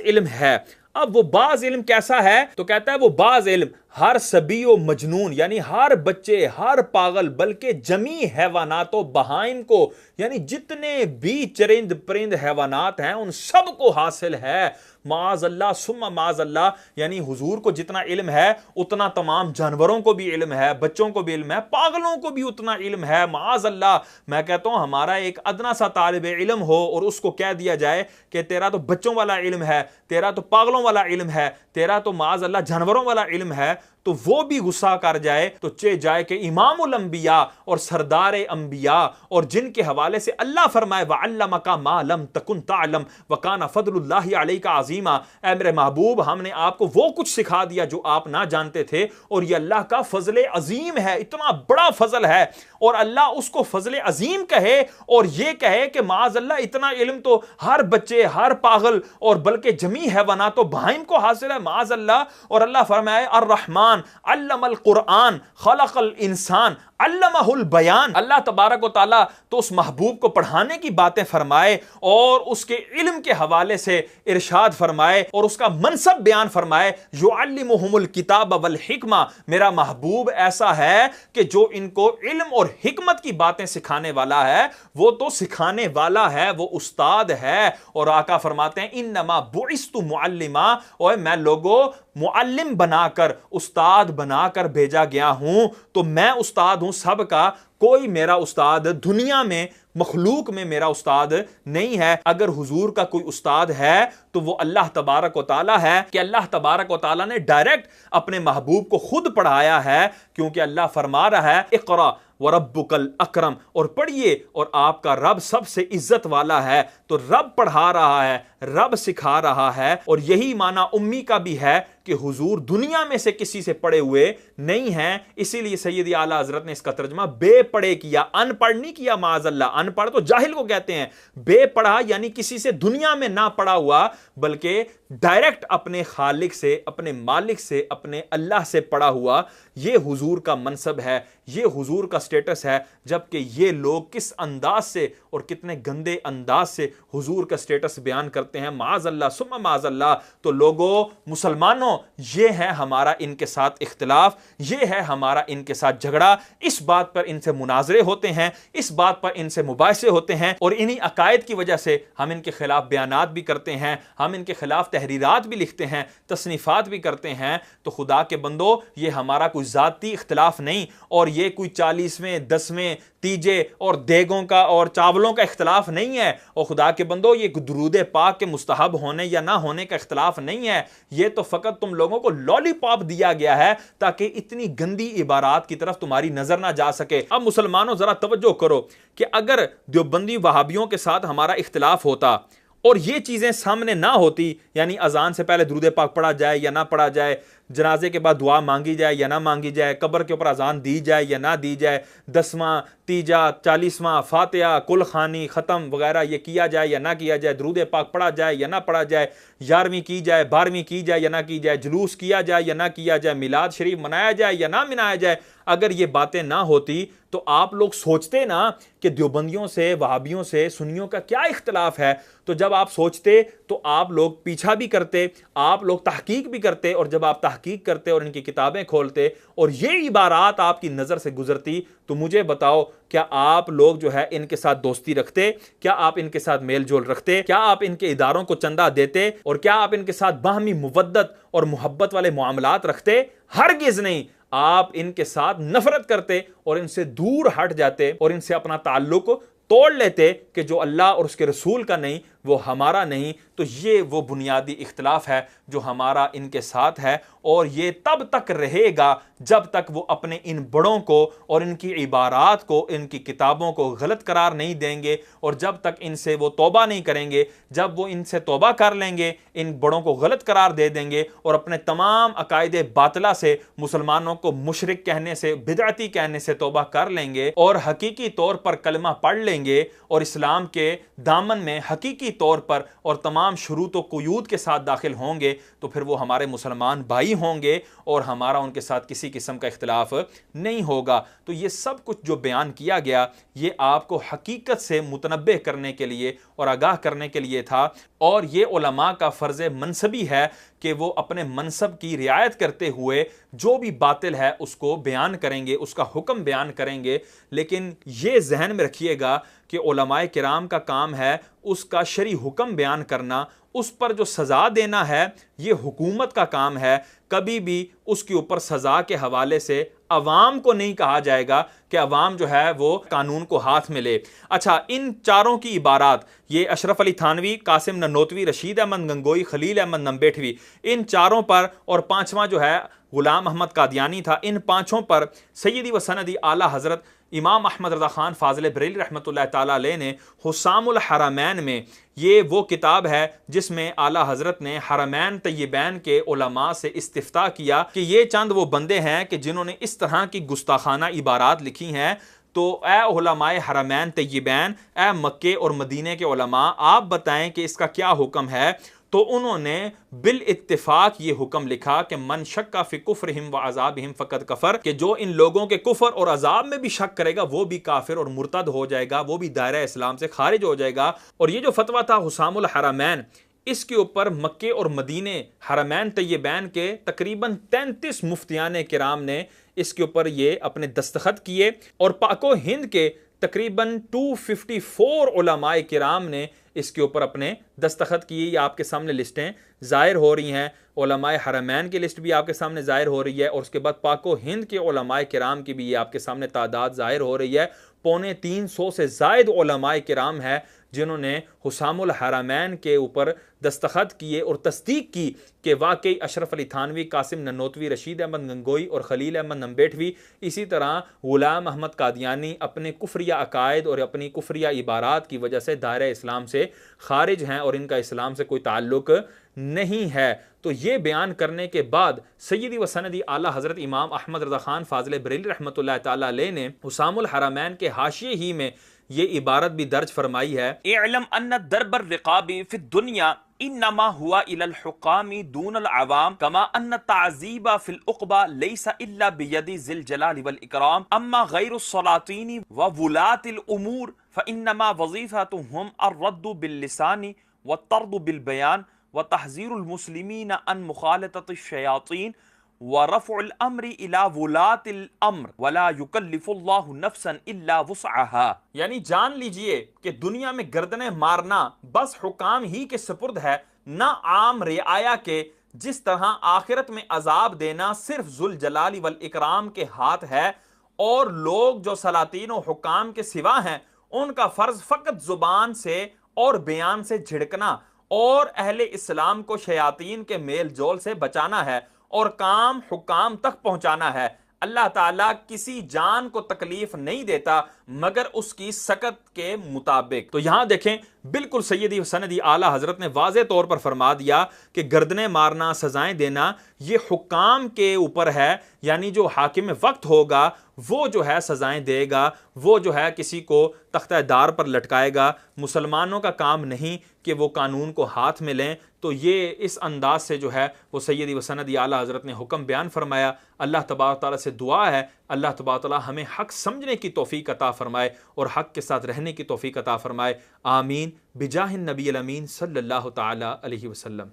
इल्म है। अब वो बाज इल्म कैसा है, तो कहता है वो बाज इल्म हर सभी व मजनून यानी हर बच्चे, हर पागल, बल्कि जमी हैवानात बहाइम को यानी जितने भी चरिंद परिंद हैवानात हैं उन सब को हासिल है। माअज़ल्लाह सुम्मा माअज़ल्लाह। यानी हुजूर को जितना इल्म है उतना तमाम जानवरों को भी इल्म है, बच्चों को भी इल्म है, पागलों को भी उतना इल्म है। माअज़ल्लाह। मैं कहता हूं हमारा एक अदना सा तालिब इल्म हो और उसको कह दिया जाए कि तेरा तो बच्चों वाला इल्म है, तेरा तो पागलों वाला इल्म है, तेरा तो माअज़ल्लाह जानवरों वाला इल्म है, तो वो भी गुस्सा कर जाए तो चे जाए कि इमामुल अंबिया और सरदार अंबिया और जिनके हवाले से अल्लाह फरमाए वअल्लमका मा लम तकुन तअलम व काना फज़लुल्लाहि अलैका अज़ीमा। ऐ मेरे महबूब, हमने आपको वो कुछ सिखा दिया जो आप ना जानते थे, और ये अल्लाह का फजल अजीम है, इतना बड़ा फजल है। और अल्लाह उसको फजल अजीम कहे और ये कहे कि माअज़ल्लाह इतना इल्म तो हर बच्चे, हर पागल और बल्कि जमी हैवानात तो बहाइम को हासिल है। माअज़ल्लाह। और अल्लाह फरमाए अर्रहमान अल्लमल कुरआन खलक़ल इंसान अल्लमहुल बयान। अल्लाह तबारक व तआला तो उस महबूब को पढ़ाने की बातें फरमाए और उसके इल्म के हवाले से इरशाद फरमाए और उसका मनसब बयान फरमाए। युअल्लिमुहुमुल किताब वल हिकमा। मेरा महबूब ऐसा है कि जो इनको इल्म और हिकमत की बातें सिखाने वाला है, वो तो सिखाने वाला है, वो उस्ताद है। और आका फरमाते हैं इन्नमा बुइस्तु मुअल्लिमा, और मैं लोगों मुअल्लिम बनाकर, उस्ताद बनाकर भेजा गया हूं। तो मैं उस्ताद हूं सबका, कोई मेरा उस्ताद दुनिया में मखलूक में मेरा उस्ताद नहीं है। अगर हुजूर का कोई उस्ताद है तो वो अल्लाह तबारक व तआला है कि अल्लाह तबारक व तआला ने डायरेक्ट अपने महबूब को खुद पढ़ाया है, क्योंकि अल्लाह फरमा रहा है इक़रा व रब्बुकल अकरम, और पढ़िए और आपका रब सबसे इज्जत वाला है। तो रब पढ़ा रहा है, रब सिखा रहा है। और यही माना उम्मी का भी है कि हुजूर दुनिया में से किसी से पढ़े हुए नहीं हैं। इसीलिए सैयदी आला हजरत ने इसका तर्जमा बेपढ़े किया, अनपढ़ नहीं किया। माअज़ल्लाह। अनपढ़ तो जाहिल को कहते हैं, बेपढ़ा यानी किसी से दुनिया में ना पढ़ा हुआ, बल्कि डायरेक्ट अपने खालिक से, अपने मालिक से, अपने अल्लाह से पढ़ा हुआ। ये हुजूर का मनसब है, ये हुजूर का स्टेटस है। जबकि ये लोग किस अंदाज से और कितने गंदे अंदाज से हुजूर का स्टेटस बयान करते हैं। माअज़ल्लाह सुम्मा माअज़ल्लाह। तो लोगों, मुसलमानों, ये है हमारा इनके साथ इख्तिलाफ, ये है हमारा इनके साथ झगड़ा। इस बात पर इनसे मुनाजरे होते हैं, इस बात पर इनसे मुबाहिसे होते हैं, और इन्हीं अकायद की वजह से हम इनके खिलाफ बयानात भी करते हैं, हम इनके खिलाफ तहरीरात भी लिखते हैं, तसनीफात भी करते हैं। तो खुदा के बंदो, ये हमारा कोई जाती इख्तिलाफ नहीं, और ये कोई 40वें 10वें तीजे और देगों का और चावलों का इख्तिलाफ नहीं है। और खुदा के बंदो, ये दुरूद पाक के मुस्तहब होने या ना होने का इख्तिलाफ नहीं है। ये तो फकत तुम लोगों को लॉलीपॉप दिया गया है ताकि इतनी गंदी इबारात की तरफ तुम्हारी नजर ना जा सके। अब मुसलमानों, जरा तवज्जो करो कि अगर देवबंदी वहाबियों के साथ हमारा इख्तिलाफ होता और ये चीजें सामने ना होती, यानी अजान से पहले दुरूद पाक पढ़ा जाए या ना पढ़ा जाए, जनाजे के बाद दुआ मांगी जाए या ना मांगी जाए, कब्र के ऊपर अजान दी जाए या ना दी जाए, 10वां, तीजा, 40वां, फातिहा, कुल खानी, ख़त्म वगैरह ये किया जाए या ना किया जाए, दरूद पाक पढ़ा जाए या ना पढ़ा जाए, 11वीं की जाए, 12वीं की जाए या ना की जाए, जुलूस किया जाए या ना किया जाए, मिलाद शरीफ मनाया जाए या ना मनाया जाए, अगर ये बातें ना होती तो आप लोग सोचते ना कि देवबंदियों से, वहाबियों से, सुन्नियों का क्या इख्तलाफ है। तो जब आप सोचते तो आप लोग पीछा भी करते, आप लोग तहकीक भी करते, और जब आप तहकीक करते और इनकी किताबें खोलते और ये इबारात आपकी नज़र से गुजरती, तो मुझे बताओ क्या आप लोग जो है इनके साथ दोस्ती रखते? क्या आप इनके साथ मेल जोल रखते? क्या आप इनके इदारों को चंदा देते? और क्या आप इनके साथ बाहमी मुवद्दत और मोहब्बत वाले मामलात रखते? हरगिज़ नहीं। आप इनके साथ नफरत करते और इनसे दूर हट जाते और इनसे अपना ताल्लुक तोड़ लेते कि जो अल्लाह और उसके रसूल का नहीं वो हमारा नहीं। तो ये वो बुनियादी इख्तलाफ है जो हमारा इनके साथ है, और ये तब तक रहेगा जब तक वो अपने इन बड़ों को और इनकी इबारात को, इनकी किताबों को गलत करार नहीं देंगे, और जब तक इनसे वो तौबा नहीं करेंगे। जब वो इनसे तौबा कर लेंगे, इन बड़ों को गलत करार दे देंगे और अपने तमाम अकायदे बातिला से, मुसलमानों को मुशरिक कहने से, बिदअती कहने से तौबा कर लेंगे और हकीकी तौर पर कलमा पढ़ लेंगे और इस्लाम के दामन में हकीकी तौर पर और तमाम शुरूत व कुयूद के साथ दाखिल होंगे, तो फिर वो हमारे मुसलमान भाई होंगे और हमारा उनके साथ किसी किस्म का इख्तिलाफ नहीं होगा। तो ये सब कुछ जो बयान किया गया ये आपको हकीकत से मुतनब्बे करने के लिए और आगाह करने के लिए था, और ये उलमा का फ़र्ज़ मनसबी है कि वो अपने मनसब की रियायत करते हुए जो भी बातिल है उसको बयान करेंगे, उसका हुक्म बयान करेंगे। लेकिन ये जहन में रखिएगा कि उलमाए किराम का काम है उसका शरी हुक्म बयान करना, उस पर जो सज़ा देना है ये हुकूमत का काम है। कभी भी उसके ऊपर सज़ा के हवाले से अवाम को नहीं कहा जाएगा कि अवाम जो है वो कानून को हाथ में ले। अच्छा, इन चारों की इबारात, ये अशरफ अली थानवी, कासिम ननोतवी, रशीद अहमद गंगोई, खलील अहमद नंबेठवी, इन चारों पर, और पांचवा जो है गुलाम अहमद कादियानी था, इन पांचों पर सैयदी व सनदी आला हज़रत इमाम अहमद रज़ा ख़ान फ़ाज़िल बरेली रहमतुल्लाह ताला अलैह ने हुसामुल हरमैन में, ये वो किताब है जिसमें आला हज़रत ने हरमैन तय्यबैन के उलमा से इस्तिफ्ता किया कि ये चंद वो बंदे हैं कि जिन्होंने इस तरह की गुस्ताखाना इबारात लिखी हैं। तो ए उलमाए हरमैन तय्यबैन, ए मक्के और मदीने के उलमा, आप बताएं कि इसका क्या हुक्म है। तो उन्होंने बिल इत्तिफाक ये हुक्म लिखा कि मन शक्का फी कुफ्रिहिम व अज़ाबिहिम फ़क़द कफ़र, कि जो इन लोगों के कुफर और अजाब में भी शक करेगा वो भी काफिर और मुर्तद हो जाएगा, वो भी दायरा इस्लाम से खारिज हो जाएगा। और ये जो फतवा था हुसामुल हरमैन, इसके ऊपर मक्के और मदीने हरमैन तय्यबैन के तकरीबन 33 मुफ्तियान किराम ने इसके ऊपर ये अपने दस्तखत किए, और पाको हिंद के तकरीबन 254 उलमाए किराम ने इसके ऊपर अपने दस्तखत किए। ये आपके सामने लिस्टें ज़ाहिर हो रही हैं, उलमाए हरमैन की लिस्ट भी आपके सामने ज़ाहिर हो रही है, और उसके बाद पाको हिंद के उलमाए किराम की भी ये आपके सामने तादाद ज़ाहिर हो रही है। 350 से ज़ायद उलमाए किराम है जिन्होंने हुसामुल हरमैन के ऊपर दस्तखत किए और तस्दीक की कि वाकई अशरफ अली थानवी, कासिम ननोतवी, रशीद अहमद गंगोई और खलील अहमद नंबेठवी, इसी तरह गुलाम अहमद कादियानी अपने कुफरिया अकायद और अपनी कुफरिया इबारात की वजह से दायरा इस्लाम से खारिज हैं और इनका इस्लाम से कोई ताल्लुक नहीं है। तो ये बयान करने के बाद सैयदी व सनदी आला हज़रत इमाम अहमद रज़ा ख़ान फ़ाज़िल बरेली रहमतुल्लाह ताला अलैह ने हुसामुल हरमैन के हाशिये ही में ये इबारत भी दर्ज फरमाई है, इअलम अन्न दरबर रिक़ाबी फ़ि दुनिया इन्नमा हुआ इलल हुकामी दूनल अवाम कमा अन्न ताज़ीबा फ़िल उक़बा लैसा इल्ला बियदि ज़िल जलाल वल इकराम अम्मा गैरुस सलातीनी व वुलातिल उमूर फ़इन्नमा वज़ीफ़तुहुम अर्रद्दु बिल लिसानी व तर्दु बिल बयान व तहज़ीरुल मुस्लिमीन अन मुखालततिश शयातीन व रफ़उल अम्रि इला वुलातिल अम्र वला युकल्लिफुल्लाहु नफ्सन इल्ला वुस्अहा। यानी जान लीजिए कि दुनिया में गर्दनें मारना बस हुकाम ही के सपुर्द है, ना आम रिआया के। जिस तरह आखिरत में अजाब देना सिर्फ जुल जलाली वल इकराम के हाथ है, और लोग जो सलातीन और हुकाम के सिवा हैं उनका फर्ज फकत जुबान से और बयान से झिड़कना और अहले इस्लाम को शयातीन के मेल जोल से बचाना है और काम हुकाम तक पहुंचाना है। अल्लाह ताला किसी जान को तकलीफ नहीं देता, मगर उसकी सकत के मुताबिक। तो यहां देखें, बिल्कुल सैयदी सनदी आला हजरत ने वाज़े तौर पर फरमा दिया कि गर्दनें मारना, सजाएं देना, ये हुक्काम के ऊपर है, यानी जो हाकिम वक्त होगा वो जो है सजाएं देगा, वो जो है किसी को तख्ता दार पर लटकाएगा। मुसलमानों का काम नहीं कि वो कानून को हाथ में लें। तो ये इस अंदाज से जो है वो सैयदी व सनदी आला हजरत ने हुक्म बयान फरमाया। अल्लाह तबारक तआला से दुआ है, अल्लाह तबारक तआला हमें हक समझने की तौफीक अता फरमाए और हक के साथ रहने की तौफीक अता फरमाए। आमीन बिजाहिन नबी अमीन सल्लल्लाहु तआला अलैहि वसल्लम।